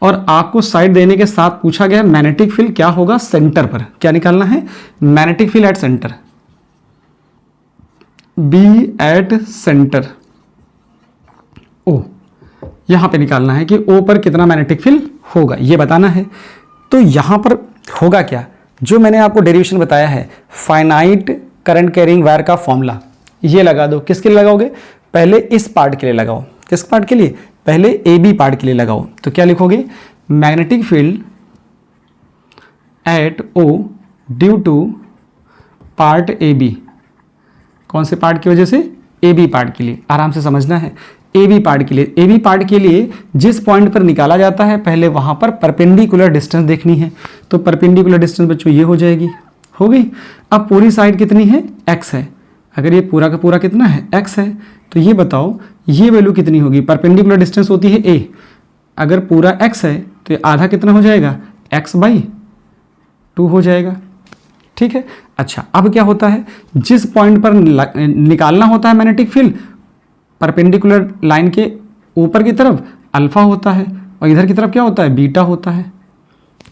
और आपको साइड देने के साथ पूछा गया मैग्नेटिक फील्ड क्या होगा सेंटर पर। क्या निकालना है, magnetic field at centre, B at centre O, यहां पे निकालना है कि ओ पर कितना मैग्नेटिक फील्ड होगा, ये बताना है। तो यहां पर होगा क्या, जो मैंने आपको डेरिवेशन बताया है फाइनाइट करंट कैरिंग वायर का फॉर्मूला, ये लगा दो। किसके लिए लगाओगे, पहले इस पार्ट के लिए लगाओ। किस पार्ट के लिए, पहले ए बी पार्ट के लिए लगाओ। तो क्या लिखोगे, magnetic field at O due to part A B. कौन से पार्ट की वजह से, ए बी पार्ट के लिए। आराम से समझना है, ए बी पार्ट के लिए। ए बी पार्ट के लिए जिस पॉइंट पर निकाला जाता है पहले वहां पर परपेंडिकुलर डिस्टेंस देखनी है। तो परपेंडिकुलर डिस्टेंस बच्चों ये हो जाएगी, हो गई। अब पूरी साइड कितनी है, x है। अगर ये पूरा का पूरा कितना है, x है, तो ये बताओ ये वैल्यू कितनी होगी। परपेंडिकुलर डिस्टेंस होती है a, अगर पूरा x है तो ये आधा कितना हो जाएगा, x/2 हो जाएगा, ठीक है। अच्छा, अब क्या होता है, जिस पॉइंट पर निकालना होता है मैग्नेटिक फील्ड, परपेंडिकुलर लाइन के ऊपर की तरफ अल्फा होता है और इधर की तरफ क्या होता है, बीटा होता है।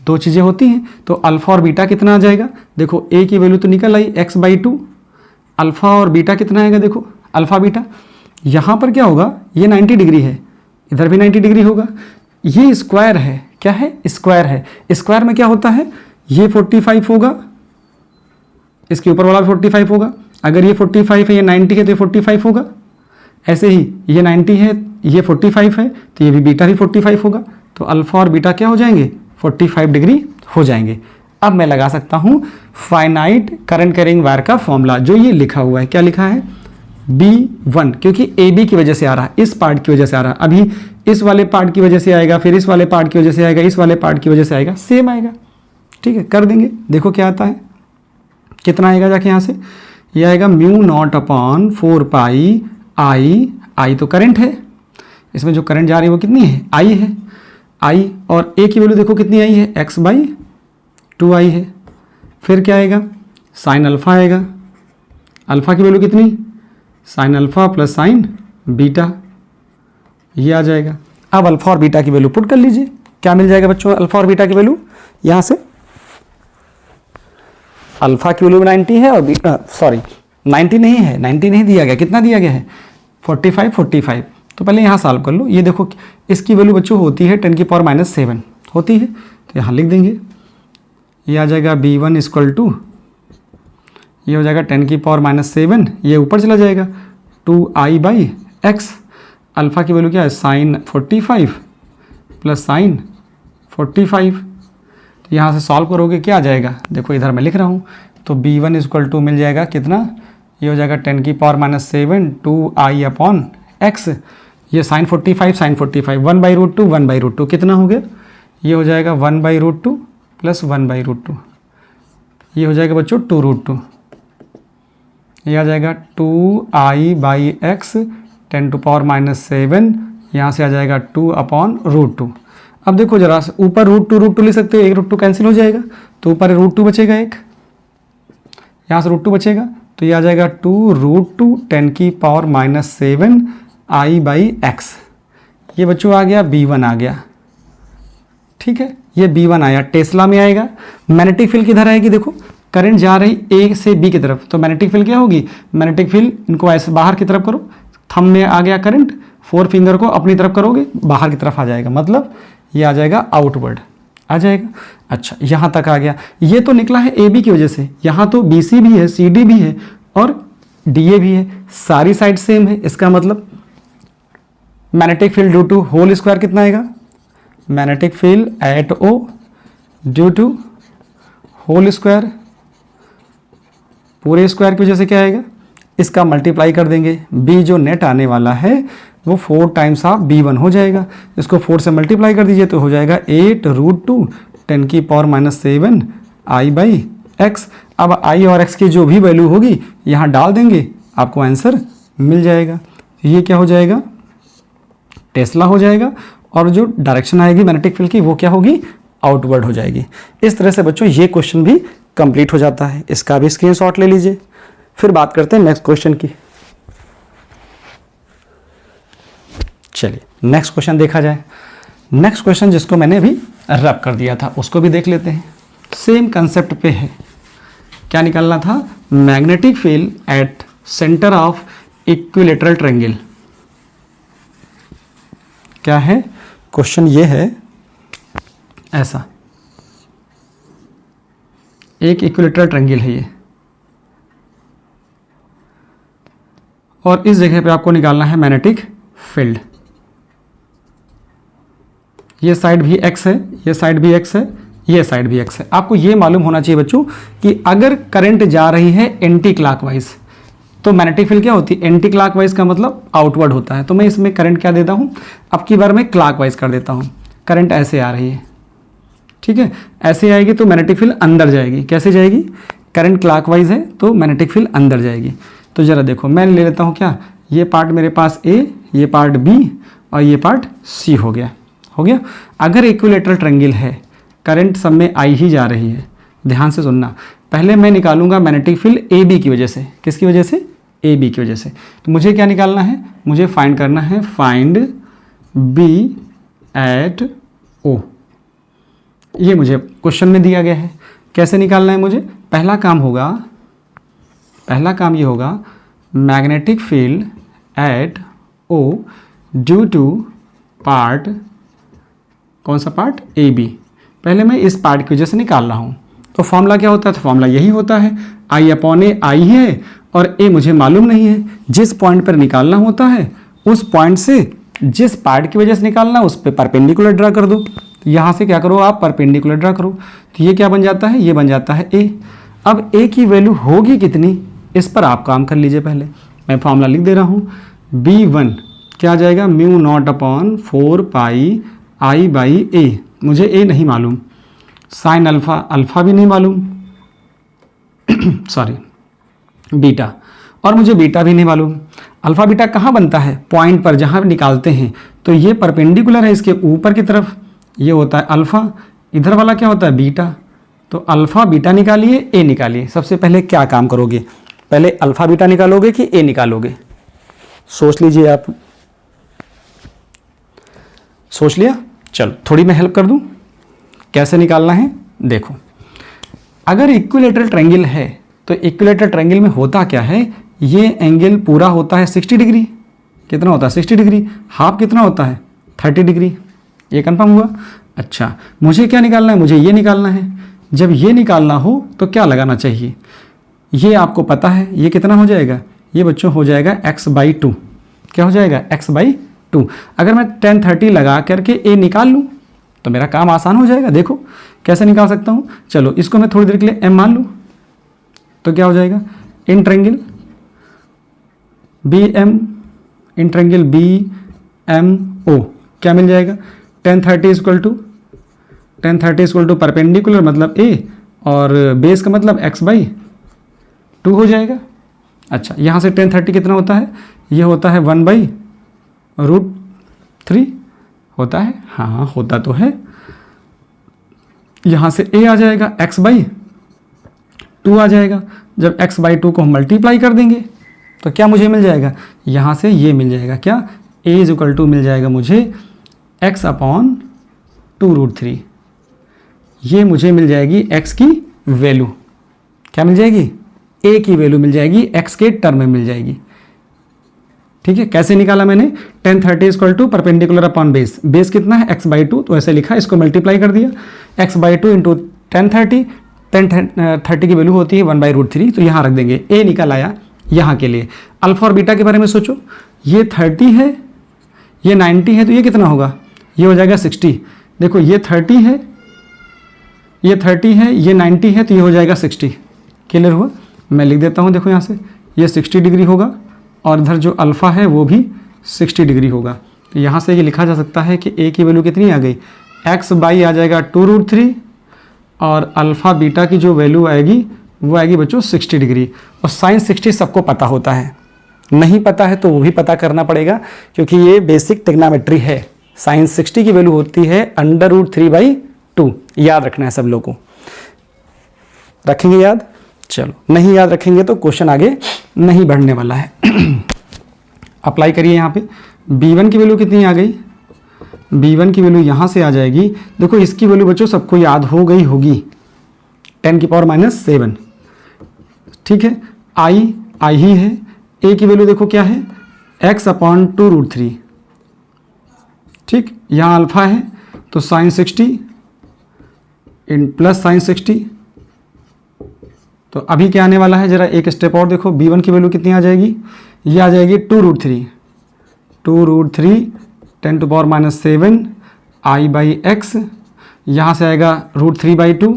दो चीज़ें होती हैं, तो अल्फा और बीटा कितना आ जाएगा, देखो a की वैल्यू तो निकल आई x/2, अल्फा और बीटा कितना आएगा, देखो अल्फा बीटा। यहाँ पर क्या होगा, ये 90 डिग्री है, इधर भी 90 डिग्री होगा, ये स्क्वायर है, क्या है, स्क्वायर है। स्क्वायर में क्या होता है, ये 45 होगा, इसके ऊपर वाला 45 होगा। अगर ये 45 है, ये 90 है, तो ये 45 होगा। ऐसे ही ये 90 है, ये 45 है, तो ये भी बीटा भी 45 होगा। तो अल्फा और बीटा क्या हो जाएंगे, 45 डिग्री हो जाएंगे। अब मैं लगा सकता हूँ फाइनाइट करंट कैरिंग वायर का फॉर्मूला, जो ये लिखा हुआ है। क्या लिखा है, B1, क्योंकि AB की वजह से आ रहा है, इस पार्ट की वजह से आ रहा है। अभी इस वाले पार्ट की वजह से आएगा, फिर इस वाले पार्ट की वजह से आएगा, इस वाले पार्ट की वजह से आएगा, सेम आएगा। ठीक है, कर देंगे, देखो क्या आता है, कितना आएगा जाके यहाँ से, ये आएगा म्यू नॉट अपॉन 4 पाई आई तो करंट है, इसमें जो करंट जा रही है वो कितनी है, आई है, आई, और ए की वैल्यू देखो कितनी आई है, x/2 है। फिर क्या आएगा, साइन अल्फा आएगा, अल्फा की वैल्यू कितनी, sign alpha plus sine beta, ये आ जाएगा। अब अल्फा और बीटा की वैल्यू पुट कर लीजिए, क्या मिल जाएगा बच्चों, अल्फा और बीटा की वैल्यू, यहाँ से अल्फा की वैल्यू 90 है और बीटा, सॉरी 90 नहीं है, 90 नहीं दिया गया, कितना दिया गया है, 45। तो पहले यहाँ सॉल्व कर लो। ये देखो इसकी वैल्यू बच्चों होती है 10⁻⁷ होती है, तो यहाँ लिख देंगे, ये आ जाएगा B1 इक्वल टू, ये हो जाएगा 10⁻⁷, ये ऊपर चला जाएगा 2i/x। अल्फा की वैल्यू क्या है, साइन 45 प्लस साइन 45। तो यहाँ से सॉल्व करोगे क्या आ जाएगा, देखो इधर मैं लिख रहा हूँ, तो B1 इक्वल टू मिल जाएगा कितना, ये हो जाएगा 10⁻⁷ 2i/x, ये साइन 45 1/√2 1/√2 कितना हो गया, ये हो जाएगा 1/√2 प्लस 1/√2, ये हो जाएगा बच्चों 2√2, ये आ जाएगा 2i/x 10⁻⁷, यहाँ से आ जाएगा 2/√2। अब देखो जरा, ऊपर √2 लिख सकते हो, एक √2 कैंसिल हो जाएगा, तो ऊपर √2 बचेगा, एक यहाँ से √2 बचेगा, तो ये आ जाएगा 2√2 10⁻⁷ i/x। ये बच्चों आ गया B1 आ गया, ठीक है, ये B1 आया। टेस्ला में आएगा, मैग्नेटिक फील्ड किधर आएगी, देखो करंट जा रही A से B की तरफ, तो मैग्नेटिक फील्ड क्या होगी, मैग्नेटिक फील्ड, इनको ऐसे बाहर की तरफ करो, थंब में आ गया करंट, 4 फिंगर को अपनी तरफ करोगे, बाहर की तरफ आ जाएगा, मतलब ये आ जाएगा आउटवर्ड आ जाएगा। अच्छा, यहाँ तक आ गया, ये तो निकला है AB की वजह से, यहाँ तो BC भी है, CD भी है और DA भी है, सारी साइड सेम है। इसका मतलब magnetic field due to whole square कितना आएगा, magnetic field at O due to whole square, पूरे स्क्वायर की वजह से क्या आएगा, इसका मल्टीप्लाई कर देंगे, B जो नेट आने वाला है वो 4 टाइम्स ऑफ B1 हो जाएगा, इसको 4 से मल्टीप्लाई कर दीजिए तो हो जाएगा 8√2 10⁻⁷ i/x। अब i और x की जो भी वैल्यू होगी यहाँ डाल देंगे, आपको आंसर मिल जाएगा। ये क्या हो जाएगा, टेस्ला हो जाएगा, और जो डायरेक्शन आएगी मैग्नेटिक फील्ड की वो क्या होगी, आउटवर्ड हो जाएगी। इस तरह से बच्चों ये क्वेश्चन भी कंप्लीट हो जाता है, इसका भी स्क्रीनशॉट ले लीजिए। फिर बात करते हैं नेक्स्ट क्वेश्चन की। चलिए नेक्स्ट क्वेश्चन देखा जाए। नेक्स्ट क्वेश्चन जिसको मैंने अभी रब कर दिया था उसको भी देख लेते हैं, सेम कंसेप्ट पे है। क्या निकालना था, magnetic field at centre of equilateral triangle. क्या है क्वेश्चन, ये है ऐसा, एक इक्विलेटरल ट्रायंगल है ये, और इस जगह पे आपको निकालना है मैग्नेटिक फील्ड। ये साइड भी x है, ये साइड भी x है, ये साइड भी x है। आपको ये मालूम होना चाहिए बच्चों कि अगर करंट जा रही है एंटी क्लॉकवाइज तो मैग्नेटिक फील्ड क्या होती है, एंटी क्लॉकवाइज का मतलब आउटवर्ड होता है। तो मैं इसमें करंट क्या देता हूँ, अब की बार मैं क्लॉकवाइज कर देता हूँ, करंट ऐसे आ रही है, ठीक है, ऐसे आएगी तो मैग्नेटिक फील्ड अंदर जाएगी। कैसे जाएगी, करंट क्लॉकवाइज है तो मैग्नेटिक फील्ड अंदर जाएगी। तो जरा देखो मैं ले लेता हूँ क्या, ये पार्ट मेरे पास A, ये पार्ट B और ये पार्ट C हो गया। अगर इक्विलेटरल ट्रायंगल है, करंट सब में आई ही जा रही है, ध्यान से सुनना, पहले मैं निकालूंगा मैग्नेटिक फील्ड AB की वजह से। किसकी वजह से, AB की वजह से। तो मुझे क्या निकालना है, मुझे फाइंड करना है, फाइंड B एट O। ये मुझे क्वेश्चन में दिया गया है। कैसे निकालना है मुझे, पहला काम ये होगा magnetic field at O due to part कौन सा पार्ट, ए बी। पहले मैं इस पार्ट की वजह से निकाल रहा हूँ, तो फॉर्मूला क्या होता है, तो फॉर्मूला यही होता है, आई अपॉन ए आई है और ए मुझे मालूम नहीं है। जिस पॉइंट पर निकालना होता है उस पॉइंट से जिस पार्ट की वजह से निकालना उस पर परपेंडिकुलर ड्रा कर दो। तो यहाँ से क्या करो आप, परपेंडिकुलर ड्रा करो। तो ये क्या बन जाता है, ये बन जाता है ए। अब ए की वैल्यू होगी कितनी, इस पर आप काम कर लीजिए। पहले मैं फॉर्मूला लिख दे रहा हूँ, B1 क्या आ जाएगा, mu not upon 4 pi I by A. मुझे ए नहीं मालूम, साइन अल्फा, अल्फा भी नहीं मालूम सॉरी बीटा, और मुझे बीटा भी नहीं मालूम। अल्फा बीटा कहाँ बनता है, पॉइंट पर जहाँ निकालते हैं। तो ये परपेंडिकुलर है इसके ऊपर की तरफ, ये होता है अल्फा, इधर वाला क्या होता है बीटा। तो अल्फा बीटा निकालिए, ए निकालिए। सबसे पहले क्या काम करोगे, पहले अल्फा बीटा निकालोगे कि ए निकालोगे, सोच लीजिए आप। सोच लिया, चलो थोड़ी मैं हेल्प कर दूं, कैसे निकालना है। देखो, अगर इक्विलेटरल ट्रायंगल है तो इक्विलेटरल ट्रायंगल में होता क्या है, ये एंगल पूरा होता है 60 डिग्री। कितना होता है, 60 डिग्री। हाफ कितना होता है, 30 डिग्री। ये कंफर्म हुआ। अच्छा, मुझे क्या निकालना है, मुझे ये निकालना है। जब ये निकालना हो तो क्या लगाना चाहिए, ये आपको पता है, ये कितना हो जाएगा, ये बच्चों हो जाएगा x/2। क्या हो जाएगा, x/2। अगर मैं tan 30 लगा करके ए निकाल लूँ तो मेरा काम आसान हो जाएगा। देखो कैसे निकाल सकता हूँ, चलो इसको मैं थोड़ी देर के लिए m मान लूँ तो क्या हो जाएगा, in triangle BM, in triangle BMO क्या मिल जाएगा, tan 30 इक्वल टू परपेंडिकुलर मतलब a और बेस का मतलब x/2 हो जाएगा। अच्छा, यहाँ से tan 30 कितना होता है, ये होता है 1/√3 होता है, हाँ होता तो है। यहाँ से a आ जाएगा, x/2 आ जाएगा। जब x/2 को हम मल्टीप्लाई कर देंगे तो क्या मुझे मिल जाएगा, यहाँ से ये मिल जाएगा, क्या a इज इक्वल टू मिल जाएगा मुझे x/2√3। ये मुझे मिल जाएगी x की वैल्यू, क्या मिल जाएगी, a की वैल्यू मिल जाएगी, x के टर्म में मिल जाएगी। ठीक है, कैसे निकाला मैंने, tan 30 equal to perpendicular upon base. Base कितना है, x/2, तो ऐसे लिखा, इसको मल्टीप्लाई कर दिया, x/2 इंटू tan 30। tan 30 की वैल्यू होती है 1/√3, तो यहाँ रख देंगे। a निकल आया यहाँ के लिए। अल्फा और बीटा के बारे में सोचो, ये 30 है, ये 90 है, तो ये कितना होगा, ये हो जाएगा 60। देखो ये 30 है, ये 30 है, ये 90 है, तो ये हो जाएगा 60। क्लियर हुआ। मैं लिख देता हूँ, देखो यहाँ से ये 60 डिग्री होगा और इधर जो अल्फ़ा है वो भी 60 डिग्री होगा। तो यहाँ से ये लिखा जा सकता है कि a की वैल्यू कितनी आ गई, x/, आ जाएगा 2√3 और अल्फ़ा बीटा की जो वैल्यू आएगी वो आएगी बच्चों 60 डिग्री। और साइन 60 सबको पता होता है, नहीं पता है तो वो भी पता करना पड़ेगा क्योंकि ये बेसिक ट्रिग्नोमेट्री है। साइन 60 की वैल्यू होती है √3/2। याद रखना है सब लोगों को, रखेंगे याद। चलो नहीं याद रखेंगे तो क्वेश्चन आगे नहीं बढ़ने वाला है। अप्लाई करिए यहाँ पे। B1 की वैल्यू कितनी आ गई, B1 की वैल्यू यहाँ से आ जाएगी। देखो इसकी वैल्यू बच्चों सबको याद हो गई होगी, 10⁻⁷। ठीक है, आई ही है। a की वैल्यू देखो क्या है, x/2√3। ठीक, यहाँ अल्फा है तो साइन 60 इन प्लस साइन 60। तो अभी क्या आने वाला है, जरा एक स्टेप और देखो। B1 की वैल्यू कितनी आ जाएगी, ये आ जाएगी 2√3 10⁻⁷ I/x। यहाँ से आएगा √3/2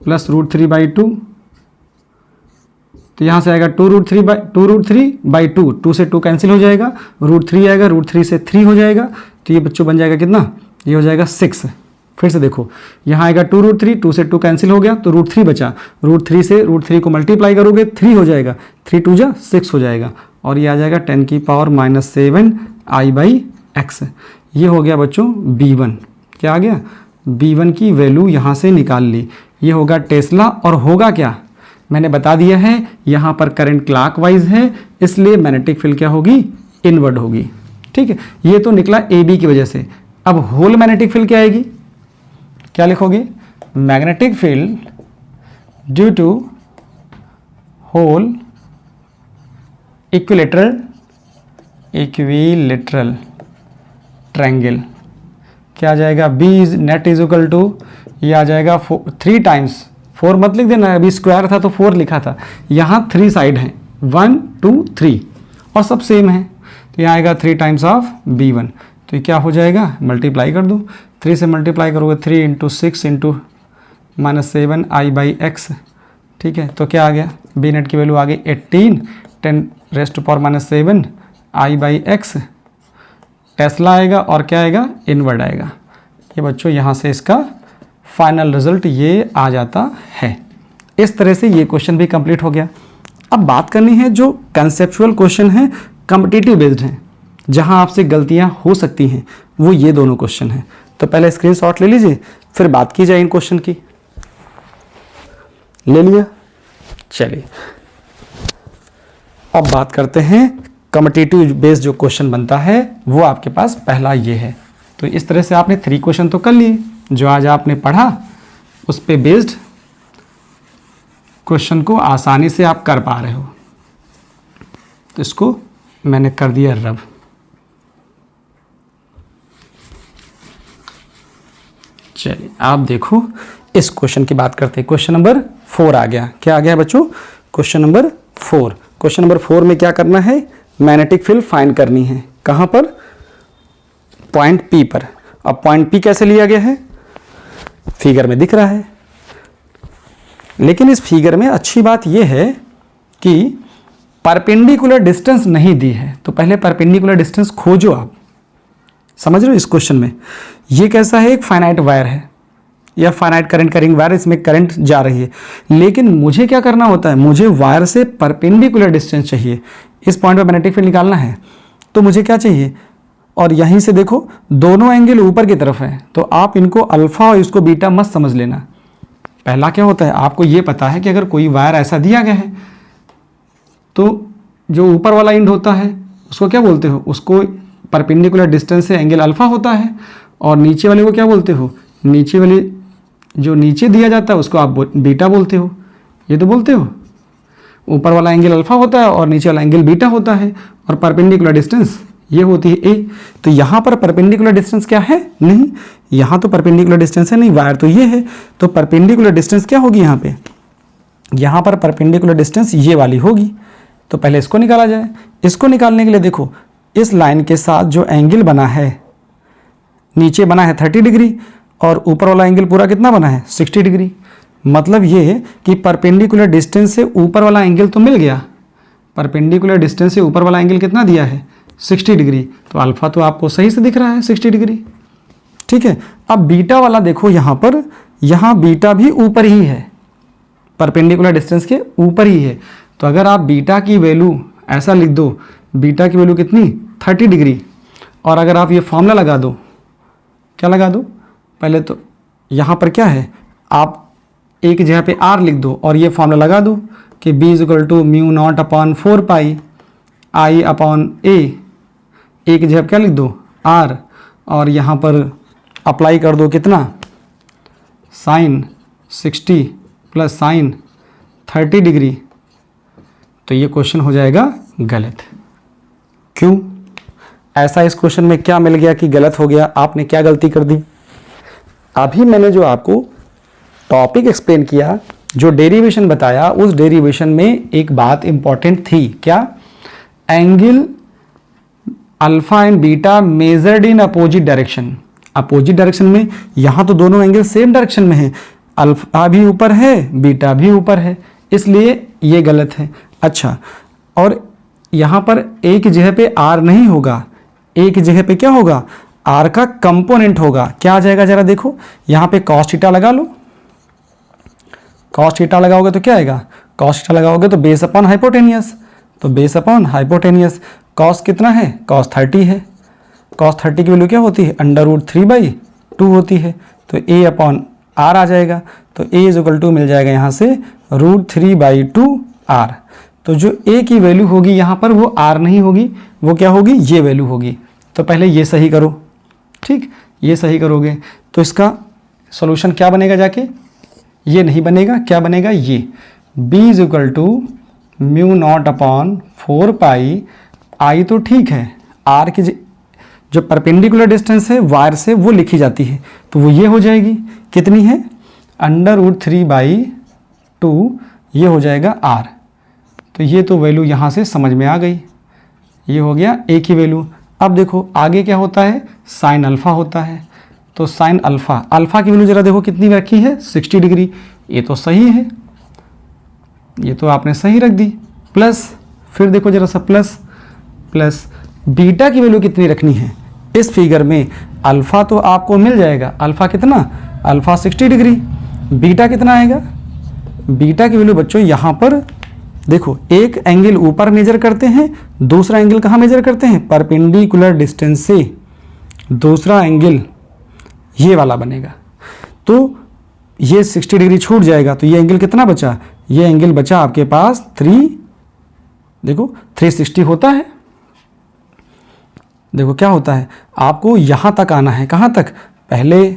प्लस √3/2, तो यहाँ से आएगा 2√3/2। 2 से 2 कैंसिल हो जाएगा, √3 आएगा, √3 से 3 हो जाएगा। तो ये बच्चों बन जाएगा कितना, ये हो जाएगा 6। फिर से देखो, यहाँ आएगा 2√3, 2 से 2 कैंसिल हो गया तो √3 बचा। √3 से √3 को मल्टीप्लाई करोगे 3 हो जाएगा, 3 2 जा 6 हो जाएगा। और ये आ जाएगा 10⁻⁷ I/x। ये हो गया बच्चों B1। क्या आ गया, B1 की वैल्यू यहाँ से निकाल ली। ये होगा टेस्ला और होगा क्या, मैंने बता दिया है, यहाँ पर करंट क्लॉकवाइज है इसलिए मैग्नेटिक फील्ड क्या होगी, इनवर्ड होगी। ठीक है, ये तो निकला AB की वजह से। अब होल मैग्नेटिक फील्ड क्या आएगी, क्या लिखोगे, magnetic field due to whole equilateral triangle क्या आ जाएगा, b is net is equal to, ये आ जाएगा 3 टाइम्स, 4 मत लिख देना, अभी स्क्वायर था तो 4 लिखा था, यहाँ 3 साइड हैं, 1 2 3 और सब सेम है, तो यहाँ आएगा 3 टाइम्स ऑफ b1। तो ये क्या हो जाएगा, मल्टीप्लाई कर दो, 3 से मल्टीप्लाई करोगे 3 इंटू 6 इंटू -7 i/x, ठीक है। तो क्या आ गया, बी नेट की वैल्यू आ गई 18 10⁻⁻7 i/x, टेस्ला आएगा और क्या आएगा, इनवर्ड आएगा। ये बच्चों यहाँ से इसका फाइनल रिजल्ट ये आ जाता है। इस तरह से ये क्वेश्चन भी कंप्लीट हो गया। अब बात करनी है जो कंसेप्चुअल क्वेश्चन है, कॉम्पिटिटिव बेस्ड हैं, जहाँ आपसे गलतियाँ हो सकती हैं, वो ये दोनों क्वेश्चन हैं। तो पहले स्क्रीनशॉट ले लीजिए, फिर बात की जाए इन क्वेश्चन की। ले लिया, चलिए अब बात करते हैं कॉम्पिटिटिव बेस्ड जो क्वेश्चन बनता है, वो आपके पास पहला ये है। तो इस तरह से आपने 3 क्वेश्चन तो कर लिए, जो आज आपने पढ़ा उस पे बेस्ड क्वेश्चन को आसानी से आप कर पा रहे हो। तो इसको मैंने कर दिया रब। चलिए आप देखो, इस क्वेश्चन की बात करते हैं। क्वेश्चन नंबर 4 आ गया। क्या आ गया बच्चों, क्वेश्चन नंबर 4। क्वेश्चन नंबर 4 में क्या करना है, मैग्नेटिक फील्ड फाइंड करनी है। कहाँ पर, पॉइंट P पर। अब पॉइंट P कैसे लिया गया है, फिगर में दिख रहा है, लेकिन इस फिगर में अच्छी बात यह है कि परपेंडिकुलर डिस्टेंस नहीं दी है। तो पहले परपेंडिकुलर डिस्टेंस खोजो आप, समझ रहे हो। इस क्वेश्चन में ये कैसा है, एक फाइनाइट वायर है या फाइनाइट करंट कैरिंग वायर, इसमें करंट जा रही है, लेकिन मुझे क्या करना होता है, मुझे वायर से परपेंडिकुलर डिस्टेंस चाहिए। इस पॉइंट पर मैग्नेटिक फील्ड निकालना है, तो मुझे क्या चाहिए, और यहीं से देखो दोनों एंगल ऊपर की तरफ है, तो आप इनको अल्फा और इसको बीटा मत समझ लेना। पहला क्या होता है, आपको ये पता है कि अगर कोई वायर ऐसा दिया गया है, तो जो ऊपर वाला एंड होता है उसको क्या बोलते हो, उसको परपेंडिकुलर डिस्टेंस से एंगल अल्फा होता है, और नीचे वाले को क्या बोलते हो, नीचे वाले जो नीचे दिया जाता है उसको आप बीटा बोलते हो। ये तो बोलते हो, ऊपर वाला एंगल अल्फा होता है और नीचे वाला एंगल बीटा होता है, और परपेंडिकुलर डिस्टेंस ये होती है ए। तो यहाँ पर परपेंडिकुलर डिस्टेंस क्या है, नहीं, यहाँ तो परपेंडिकुलर डिस्टेंस है नहीं, वायर तो ये है, तो परपेंडिकुलर डिस्टेंस क्या होगी यहाँ पे, यहाँ पर परपेंडिकुलर डिस्टेंस ये वाली होगी। तो पहले इसको निकाला जाए। इसको निकालने के लिए देखो, इस लाइन के साथ जो एंगल बना है, नीचे बना है 30 डिग्री और ऊपर वाला एंगल पूरा कितना बना है, 60 डिग्री। मतलब ये कि परपेंडिकुलर डिस्टेंस से ऊपर वाला एंगल तो मिल गया, परपेंडिकुलर डिस्टेंस से ऊपर वाला एंगल कितना दिया है, 60 डिग्री। तो अल्फा तो आपको सही से दिख रहा है 60 डिग्री, ठीक है। अब बीटा वाला देखो, यहाँ पर, यहाँ बीटा भी ऊपर ही है, परपेंडिकुलर डिस्टेंस के ऊपर ही है। तो अगर आप बीटा की वैल्यू ऐसा लिख दो, बीटा की वैल्यू कितनी, 30 डिग्री, और अगर आप ये फॉर्मूला लगा दो, क्या लगा दो, पहले तो यहाँ पर क्या है, आप एक जगह पे r लिख दो और ये फॉर्मूला लगा दो कि b is equal to μ0/4π I/a, एक जगह क्या लिख दो, r, और यहाँ पर अप्लाई कर दो कितना, साइन 60 प्लस साइन 30 डिग्री। तो ये क्वेश्चन हो जाएगा गलत। क्यों ऐसा, इस क्वेश्चन में क्या मिल गया कि गलत हो गया, आपने क्या गलती कर दी। अभी मैंने जो आपको टॉपिक एक्सप्लेन किया, जो डेरिवेशन बताया, उस डेरिवेशन में एक बात इंपॉर्टेंट थी, क्या, angle alpha and beta measured in opposite direction. Opposite direction में यहाँ तो दोनों एंगल सेम डायरेक्शन में है, अल्फा भी ऊपर है बीटा भी ऊपर है, इसलिए ये गलत है। अच्छा, और यहाँ पर एक जगह पे r नहीं होगा, एक जगह पे क्या होगा, r का कंपोनेंट होगा। क्या आ जाएगा जरा देखो, यहाँ पे cos थीटा लगा लो, cos थीटा लगाओगे तो क्या आएगा, cos थीटा लगाओगे तो बेस अपॉन हाइपोटेनियस, तो बेस अपॉन हाइपोटेनियस, cos कितना है, cos 30 है, cos 30 की वैल्यू क्या होती है, √3/2 होती है, तो a अपॉन r आ जाएगा। तो a इज इक्वल टू मिल जाएगा यहाँ से √3/2r। तो जो a की वैल्यू होगी यहाँ पर वो r नहीं होगी, वो क्या होगी, ये वैल्यू होगी। तो पहले ये सही करो, ठीक, ये सही करोगे तो इसका सॉल्यूशन क्या बनेगा, जाके ये नहीं बनेगा, क्या बनेगा, ये b is equal to μ0/4π I, तो ठीक है, r की जो परपेंडिकुलर डिस्टेंस है वायर से वो लिखी जाती है, तो वो ये हो जाएगी, कितनी है, √3/2, ये हो जाएगा r। तो ये तो वैल्यू यहाँ से समझ में आ गई, ये हो गया एक ही वैल्यू। अब देखो आगे क्या होता है, साइन अल्फ़ा होता है, तो साइन अल्फ़ा की वैल्यू जरा देखो कितनी रखी है, 60 डिग्री। ये तो सही है, ये तो आपने सही रख दी। प्लस फिर देखो जरा सा, प्लस बीटा की वैल्यू कितनी रखनी है, इस फिगर में अल्फ़ा तो आपको मिल जाएगा, अल्फ़ा कितना, अल्फ़ा 60 डिग्री, बीटा कितना आएगा, बीटा की वैल्यू बच्चों यहाँ पर देखो, एक एंगल ऊपर मेजर करते हैं, दूसरा एंगल कहाँ मेजर करते हैं, परपेंडिकुलर डिस्टेंस से दूसरा एंगल ये वाला बनेगा, तो ये 60 डिग्री छूट जाएगा, तो ये एंगल कितना बचा, ये एंगल बचा आपके पास 360 होता है। देखो क्या होता है, आपको यहाँ तक आना है, कहाँ तक, पहले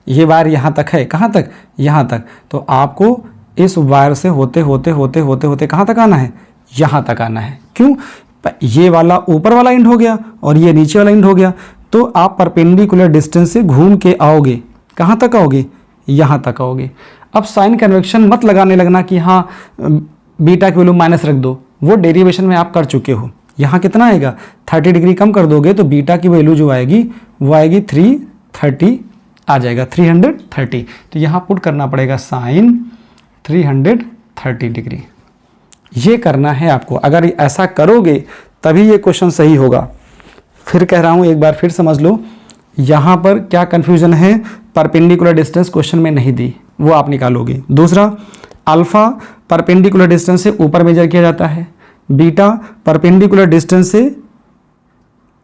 ये वायर यहाँ तक है, कहाँ तक, यहाँ तक, तो आपको इस वायर से होते होते कहाँ तक आना है, यहाँ तक आना है। क्यों, ये वाला ऊपर वाला एंड हो गया और ये नीचे वाला एंड हो गया, तो आप परपेंडिकुलर डिस्टेंस से घूम के आओगे, कहाँ तक आओगे, यहाँ तक आओगे। अब साइन कन्वेक्शन मत लगाने लगना कि हाँ बीटा की वैल्यू माइनस रख दो, वो डेरिवेशन में आप कर चुके हो। यहाँ कितना आएगा, 30 डिग्री कम कर दोगे तो बीटा की वैल्यू जो आएगी वो आएगी 330 आ जाएगा, 330। तो यहाँ पुट करना पड़ेगा साइन 330 डिग्री, ये करना है आपको। अगर ऐसा करोगे तभी ये क्वेश्चन सही होगा। फिर कह रहा हूँ, एक बार फिर समझ लो, यहाँ पर क्या कन्फ्यूजन है, परपेंडिकुलर डिस्टेंस क्वेश्चन में नहीं दी, वो आप निकालोगे। दूसरा, अल्फ़ा परपेंडिकुलर डिस्टेंस से ऊपर मेजर किया जाता है, बीटा परपेंडिकुलर डिस्टेंस से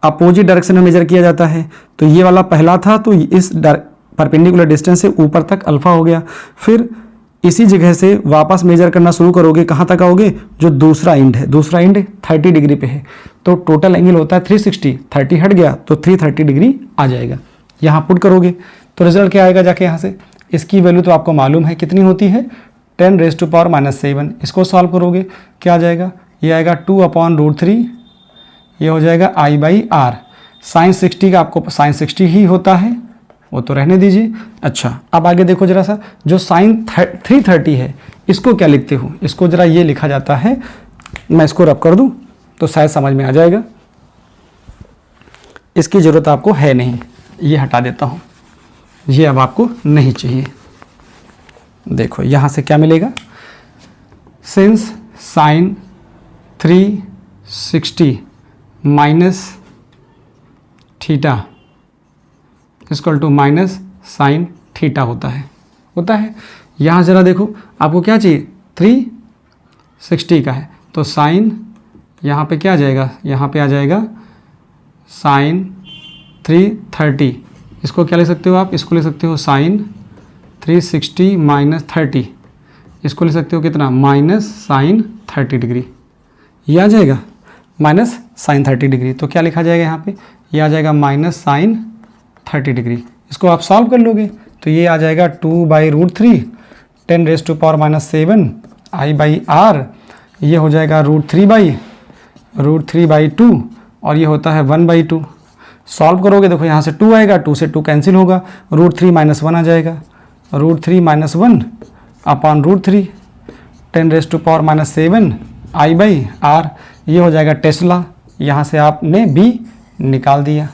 अपोजिट डायरेक्शन में मेजर किया जाता है। तो ये वाला पहला था, तो इस परपेंडिकुलर डिस्टेंस से ऊपर तक अल्फ़ा हो गया। फिर इसी जगह से वापस मेजर करना शुरू करोगे, कहाँ तक आओगे, जो दूसरा एंड है, दूसरा एंड 30 डिग्री पे है, तो टोटल एंगल होता है 360, 30 हट गया तो 330 डिग्री आ जाएगा। यहाँ पुट करोगे तो रिजल्ट क्या आएगा जाके यहाँ से, इसकी वैल्यू तो आपको मालूम है कितनी होती है, 10⁻⁻⁷। इसको सॉल्व करोगे क्या आ जाएगा, ये आएगा 2/√3, ये हो जाएगा I/r। साइन 60 का आपको साइन 60 ही होता है, वो तो रहने दीजिए। अच्छा, अब आगे देखो जरा सा, जो साइन 330 है इसको क्या लिखते हो, इसको जरा ये लिखा जाता है, मैं इसको रब कर दूं तो शायद समझ में आ जाएगा। इसकी ज़रूरत आपको है नहीं, ये हटा देता हूँ, ये अब आपको नहीं चाहिए। देखो यहाँ से क्या मिलेगा, since sine 360 minus theta equal to minus sine theta होता है। यहाँ ज़रा देखो, आपको क्या चाहिए, 360 का है, तो साइन यहाँ पे क्या आ जाएगा, यहाँ पे आ जाएगा साइन 330। इसको क्या ले सकते हो आप, इसको ले सकते हो साइन 360 माइनस 30, इसको ले सकते हो कितना, माइनस साइन 30 डिग्री, ये आ जाएगा माइनस साइन 30 डिग्री। तो क्या लिखा जाएगा यहाँ पे, ये आ जाएगा माइनस साइन 30 डिग्री। इसको आप सॉल्व कर लोगे तो ये आ जाएगा 2/√3 10⁻⁻⁷ I/r, ये हो जाएगा √3/2 और ये होता है 1/2। सॉल्व करोगे देखो यहाँ से 2 आएगा, 2 से 2 कैंसिल होगा, √3 - 1 आ जाएगा, √3 - 1/√3 10⁻⁻⁷ I/r, ये हो जाएगा टेस्ला। यहाँ से आपने b निकाल दिया।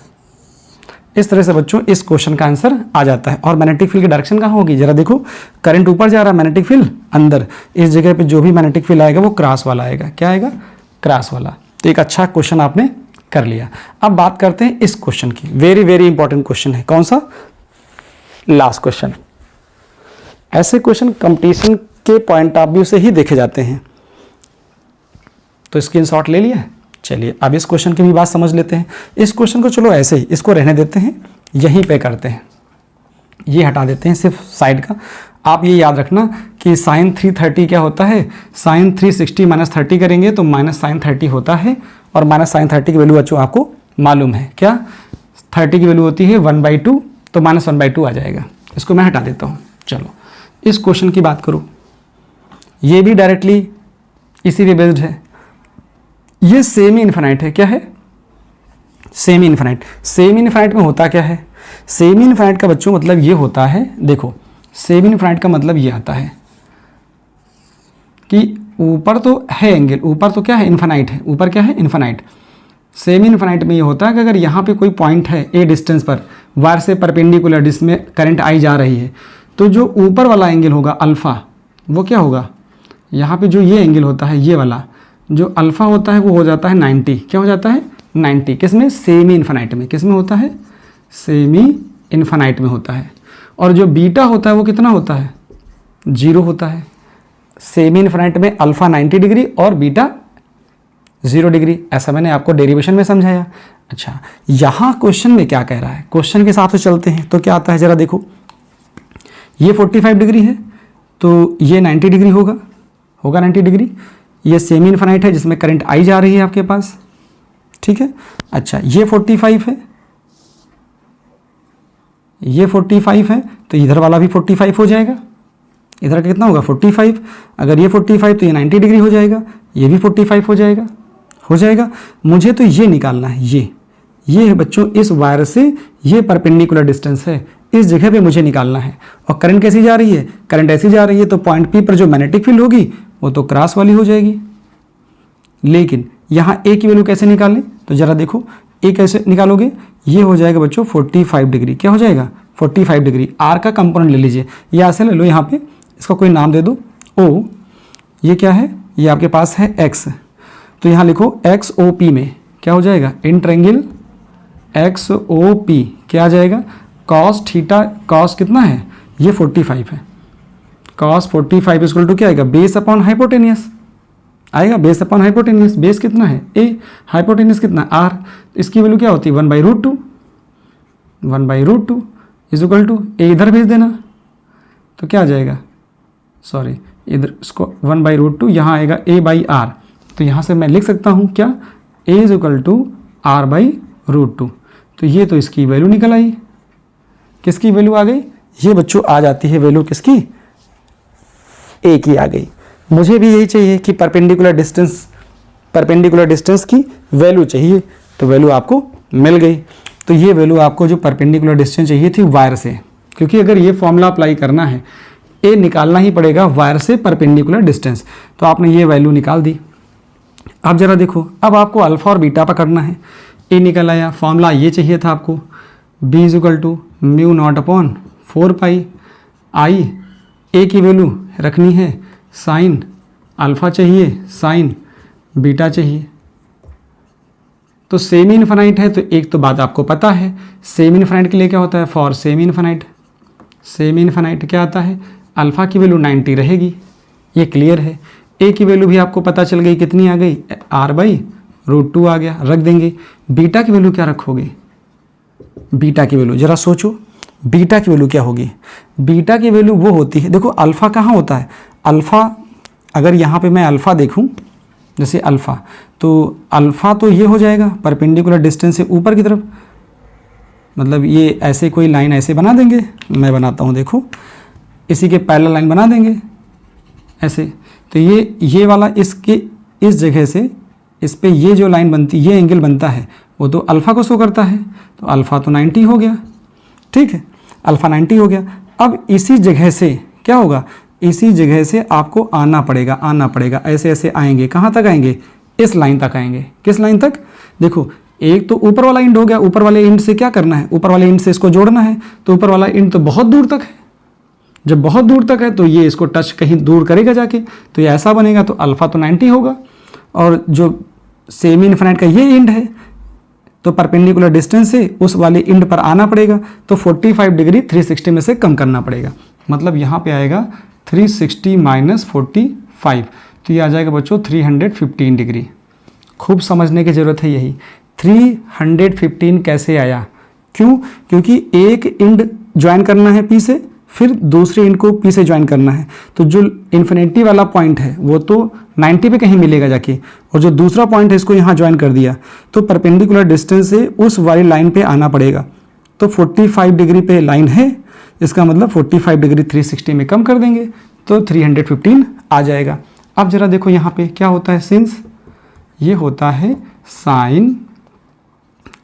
इस तरह से बच्चों इस क्वेश्चन का आंसर आ जाता है। और मैग्नेटिक फील्ड की डायरेक्शन कहाँ होगी, जरा देखो, करंट ऊपर जा रहा है, मैग्नेटिक फील्ड अंदर, इस जगह पे जो भी मैग्नेटिक फील्ड आएगा वो क्रॉस वाला आएगा। क्या आएगा, क्रॉस वाला। तो एक अच्छा क्वेश्चन आपने कर लिया। अब बात करते हैं इस क्वेश्चन की, वेरी वेरी इंपॉर्टेंट क्वेश्चन है। कौन सा, लास्ट क्वेश्चन। ऐसे क्वेश्चन कंपटीशन के पॉइंट ऑफ व्यू से ही देखे जाते हैं। तो स्क्रीनशॉट ले लिया है। चलिए अब इस क्वेश्चन की भी बात समझ लेते हैं। इस क्वेश्चन को चलो ऐसे ही, इसको रहने देते हैं, यहीं पे करते हैं, ये हटा देते हैं सिर्फ साइड का। आप ये याद रखना कि साइन 330 क्या होता है, साइन 360 माइनस 30 करेंगे तो माइनस साइन 30 होता है, और माइनस साइन 30 की वैल्यू बच्चों आपको मालूम है क्या, 30 की वैल्यू होती है 1/2, तो माइनस 1/2 आ जाएगा। इसको मैं हटा देता हूँ। चलो इस क्वेश्चन की बात करूँ, ये भी डायरेक्टली इसी पे बेस्ड है, ये सेमी इन्फिनाइट है। क्या है, सेमी इन्फिनाइट। सेमी इन्फिनाइट में होता क्या है, सेमी इन्फिनाइट का बच्चों मतलब ये होता है, देखो सेमी इन्फिनाइट का मतलब ये आता है कि ऊपर तो है एंगल, ऊपर तो क्या है इन्फिनाइट है, ऊपर क्या है इन्फिनाइट। सेमी इन्फिनाइट में ये होता है कि अगर यहाँ पे कोई पॉइंट है ए डिस्टेंस पर वायर से परपेंडिकुलर जिसमें करंट आई जा रही है, तो जो ऊपर वाला एंगल होगा अल्फ़ा, वो क्या होगा, यहाँ पे जो ये एंगल होता है ये वाला जो अल्फ़ा होता है वो हो जाता है 90। क्या हो जाता है 90, किसमें, सेमी इन्फिनाइट में। किस में होता है, सेमी इन्फिनाइट में होता है। और जो बीटा होता है वो कितना होता है, 0 होता है। सेमी इन्फिनाइट में अल्फ़ा 90 डिग्री और बीटा 0 डिग्री, ऐसा मैंने आपको डेरिवेशन में समझाया। अच्छा, यहाँ क्वेश्चन में क्या कह रहा है, क्वेश्चन के हिसाब से चलते हैं तो क्या आता है ज़रा देखो। ये 45 डिग्री है तो ये 90 डिग्री होगा 90 डिग्री। ये सेमी इन्फिनाइट है जिसमें करंट आई जा रही है आपके पास, ठीक है। अच्छा, ये 45 है, ये 45 है तो इधर वाला भी 45 हो जाएगा। इधर का कितना होगा 45, अगर ये 45 तो ये 90 डिग्री हो जाएगा, ये भी 45 हो जाएगा। मुझे तो ये निकालना है, ये है बच्चों इस वायर से ये परपेंडिकुलर डिस्टेंस है, इस जगह पे मुझे निकालना है। और करंट कैसी जा रही है, करंट ऐसी जा रही है तो पॉइंट पी पर जो मैग्नेटिक फील्ड होगी वो तो क्रॉस वाली हो जाएगी। लेकिन यहाँ ए की वैल्यू कैसे निकालें, तो ज़रा देखो ए कैसे निकालोगे, ये हो जाएगा बच्चों 45 डिग्री। क्या हो जाएगा 45 डिग्री। आर का कंपोनेंट ले लीजिए, या ऐसे ले लो, यहाँ पे इसका कोई नाम दे दो ओ। ये क्या है, ये आपके पास है एक्स, तो यहाँ लिखो एक्स ओ पी में क्या हो जाएगा, in triangle X O P क्या आ जाएगा, कॉस थीटा, कॉस कितना है, ये 45 है, कॉस 45 इक्वल टू क्या आएगा, बेस अपॉन हाइपोटेनियस आएगा, बेस अपॉन हाइपोटेनियस। बेस कितना है ए, हाइपोटेनियस कितना आर, इसकी वैल्यू क्या होती है 1/√2, 1/√2 इज इक्वल टू ए इधर भेज देना तो क्या आ जाएगा, सॉरी इधर इसको 1/√2, यहाँ आएगा a/r, तो यहाँ से मैं लिख सकता हूँ क्या, a is equal to r/√2। तो ये तो इसकी वैल्यू निकल आई, किसकी वैल्यू आ गई, ये बच्चों आ जाती है वैल्यू किसकी, a की आ गई। मुझे भी यही चाहिए कि परपेंडिकुलर डिस्टेंस की वैल्यू चाहिए, तो वैल्यू आपको मिल गई। तो ये वैल्यू आपको जो परपेंडिकुलर डिस्टेंस चाहिए थी वायर से, क्योंकि अगर ये फॉर्मूला अप्लाई करना है ए निकालना ही पड़ेगा वायर से परपेंडिकुलर डिस्टेंस, तो आपने ये वैल्यू निकाल दी। अब जरा देखो, अब आपको अल्फा और बीटा पकड़ना है। ए निकल आया, फॉर्मूला ये चाहिए था आपको, बी इज इक्वल टू μ0/4π आई, ए की वैल्यू रखनी है साइन अल्फ़ा चाहिए, साइन बीटा चाहिए। तो सेमी इन्फिनाइट है तो एक तो बात आपको पता है, सेमी इन्फिनाइट के लिए क्या होता है, फॉर सेमी इन्फिनाइट क्या आता है, अल्फ़ा की वैल्यू 90 रहेगी, ये क्लियर है। ए की वैल्यू भी आपको पता चल गई, कितनी आ गई, r/√2 आ गया, रख देंगे। बीटा की वैल्यू क्या रखोगे, बीटा की वैल्यू जरा सोचो, बीटा की वैल्यू क्या होगी, बीटा की वैल्यू वो होती है, देखो अल्फ़ा कहाँ होता है, अल्फ़ा अगर यहाँ पे मैं अल्फ़ा देखूँ, जैसे अल्फ़ा, तो अल्फ़ा तो ये हो जाएगा परपेंडिकुलर डिस्टेंस से ऊपर की तरफ, मतलब ये ऐसे कोई लाइन ऐसे बना देंगे, मैं बनाता हूँ देखो, इसी के पैरेलल लाइन बना देंगे ऐसे, तो ये वाला इसके इस जगह से इस पे ये जो लाइन बनती, ये एंगल बनता है वो तो अल्फ़ा को शो करता है, तो अल्फ़ा तो 90 हो गया, ठीक है, अल्फ़ा 90 हो गया। अब इसी जगह से क्या होगा, इसी जगह से आपको आना पड़ेगा, ऐसे ऐसे आएंगे, कहाँ तक आएंगे, इस लाइन तक आएंगे। किस लाइन तक, देखो एक तो ऊपर वाला एंड हो गया, ऊपर वाले एंड से क्या करना है, ऊपर वाले एंड से इसको जोड़ना है, तो ऊपर वाला एंड तो बहुत दूर तक है, जब बहुत दूर तक है तो ये इसको टच कहीं दूर करेगा जाके, तो ये ऐसा बनेगा, तो अल्फ़ा तो 90 होगा, और जो सेमी इन्फिनाइट का ये एंड है तो परपेंडिकुलर डिस्टेंस से उस वाले एंड पर आना पड़ेगा, तो 45 डिग्री 360 में से कम करना पड़ेगा, मतलब यहाँ पे आएगा 360 माइनस 45, तो ये आ जाएगा बच्चों 315 डिग्री। खूब समझने की ज़रूरत है यही, 315 कैसे आया, क्यों, क्योंकि एक एंड ज्वाइन करना है पी से, फिर दूसरे एंड को पी से ज्वाइन करना है, तो जो इन्फिनिटी वाला पॉइंट है वो तो 90 पे कहीं मिलेगा जाके, और जो दूसरा पॉइंट है इसको यहाँ ज्वाइन कर दिया, तो परपेंडिकुलर डिस्टेंस से उस वाली लाइन पे आना पड़ेगा, तो 45 डिग्री पे लाइन है, इसका मतलब 45 डिग्री 360 में कम कर देंगे तो 315 आ जाएगा। अब जरा देखो यहाँ पे क्या होता है, सिंस ये होता है साइन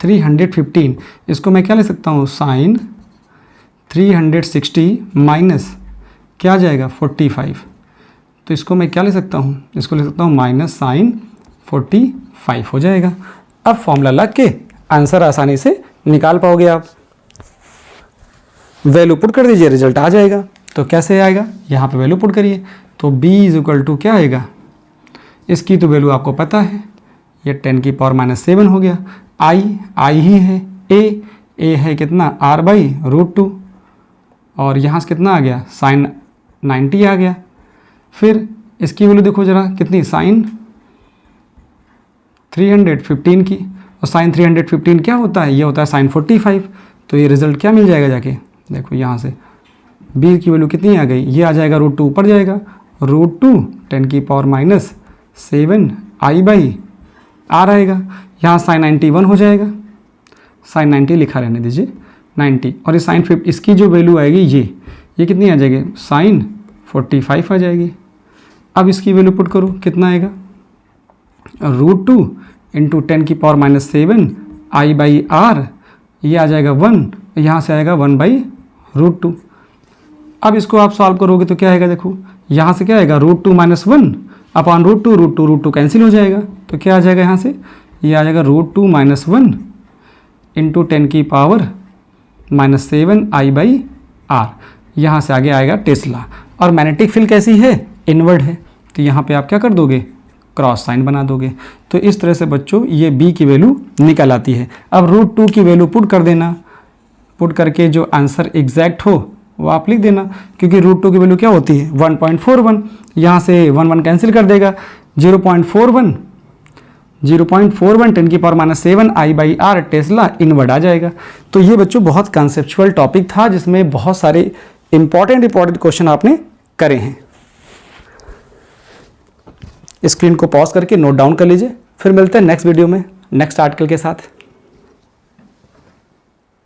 315, इसको मैं क्या ले सकता हूँ, साइन 360 माइनस क्या आ जाएगा 45, तो इसको मैं क्या ले सकता हूँ, इसको ले सकता हूँ माइनस साइन 45 हो जाएगा। अब फॉर्मूला लग के आंसर आसानी से निकाल पाओगे आप। वैल्यू पुट कर दीजिए, रिजल्ट आ जाएगा। तो कैसे आएगा, यहाँ पे वैल्यू पुट करिए, तो b इज इक्वल टू क्या आएगा, इसकी तो वैल्यू आपको पता है, ये 10 की पावर -7 हो गया। i ही है, a है कितना r/√2, और यहाँ से कितना आ गया, साइन 90 आ गया। फिर इसकी वैल्यू देखो जरा कितनी, साइन 315 की, और साइन 315 क्या होता है, ये होता है साइन 45। तो ये रिजल्ट क्या मिल जाएगा जाके, देखो यहाँ से b की वैल्यू कितनी आ गई, ये आ जाएगा √2 ऊपर जाएगा, √2 10 की पावर -7 i/r आएगा। यहाँ साइन 91 हो जाएगा, साइन 90 लिखा रहने दीजिए 90, और ये साइन 50 इसकी जो वैल्यू आएगी ये कितनी आ जाएगी, साइन 45 आ जाएगी। अब इसकी वैल्यू पुट करो, कितना आएगा, √2 इंटू 10 की पावर -7 i/r, ये आ जाएगा 1, यहाँ से आएगा 1/√2। अब इसको आप सॉल्व करोगे तो क्या आएगा, देखो यहाँ से क्या आएगा, √2 - 1 अपॉन √2 कैंसिल हो जाएगा, तो क्या आ जाएगा यहाँ से, ये आ जाएगा √2 - 1 इंटू 10 की पावर -7 i/r, यहाँ से आगे आएगा टेस्ला। और मैग्नेटिक फील्ड कैसी है, इनवर्ड है, तो यहाँ पे आप क्या कर दोगे, क्रॉस साइन बना दोगे। तो इस तरह से बच्चों ये b की वैल्यू निकल आती है। अब √2 की वैल्यू पुट कर देना, पुट करके जो आंसर एग्जैक्ट हो वो आप लिख देना, क्योंकि √2 की वैल्यू क्या होती है 1.41, यहाँ से 1 कैंसिल कर देगा, 0.41 10 की पावर -7 i/r टेस्ला इनवर्ड आ जाएगा। तो ये बच्चों बहुत कंसेप्चुअल टॉपिक था, जिसमें बहुत सारे इंपॉर्टेंट क्वेश्चन आपने करे हैं। स्क्रीन को पॉज करके नोट डाउन कर लीजिए, फिर मिलते हैं नेक्स्ट वीडियो में नेक्स्ट आर्टिकल के साथ।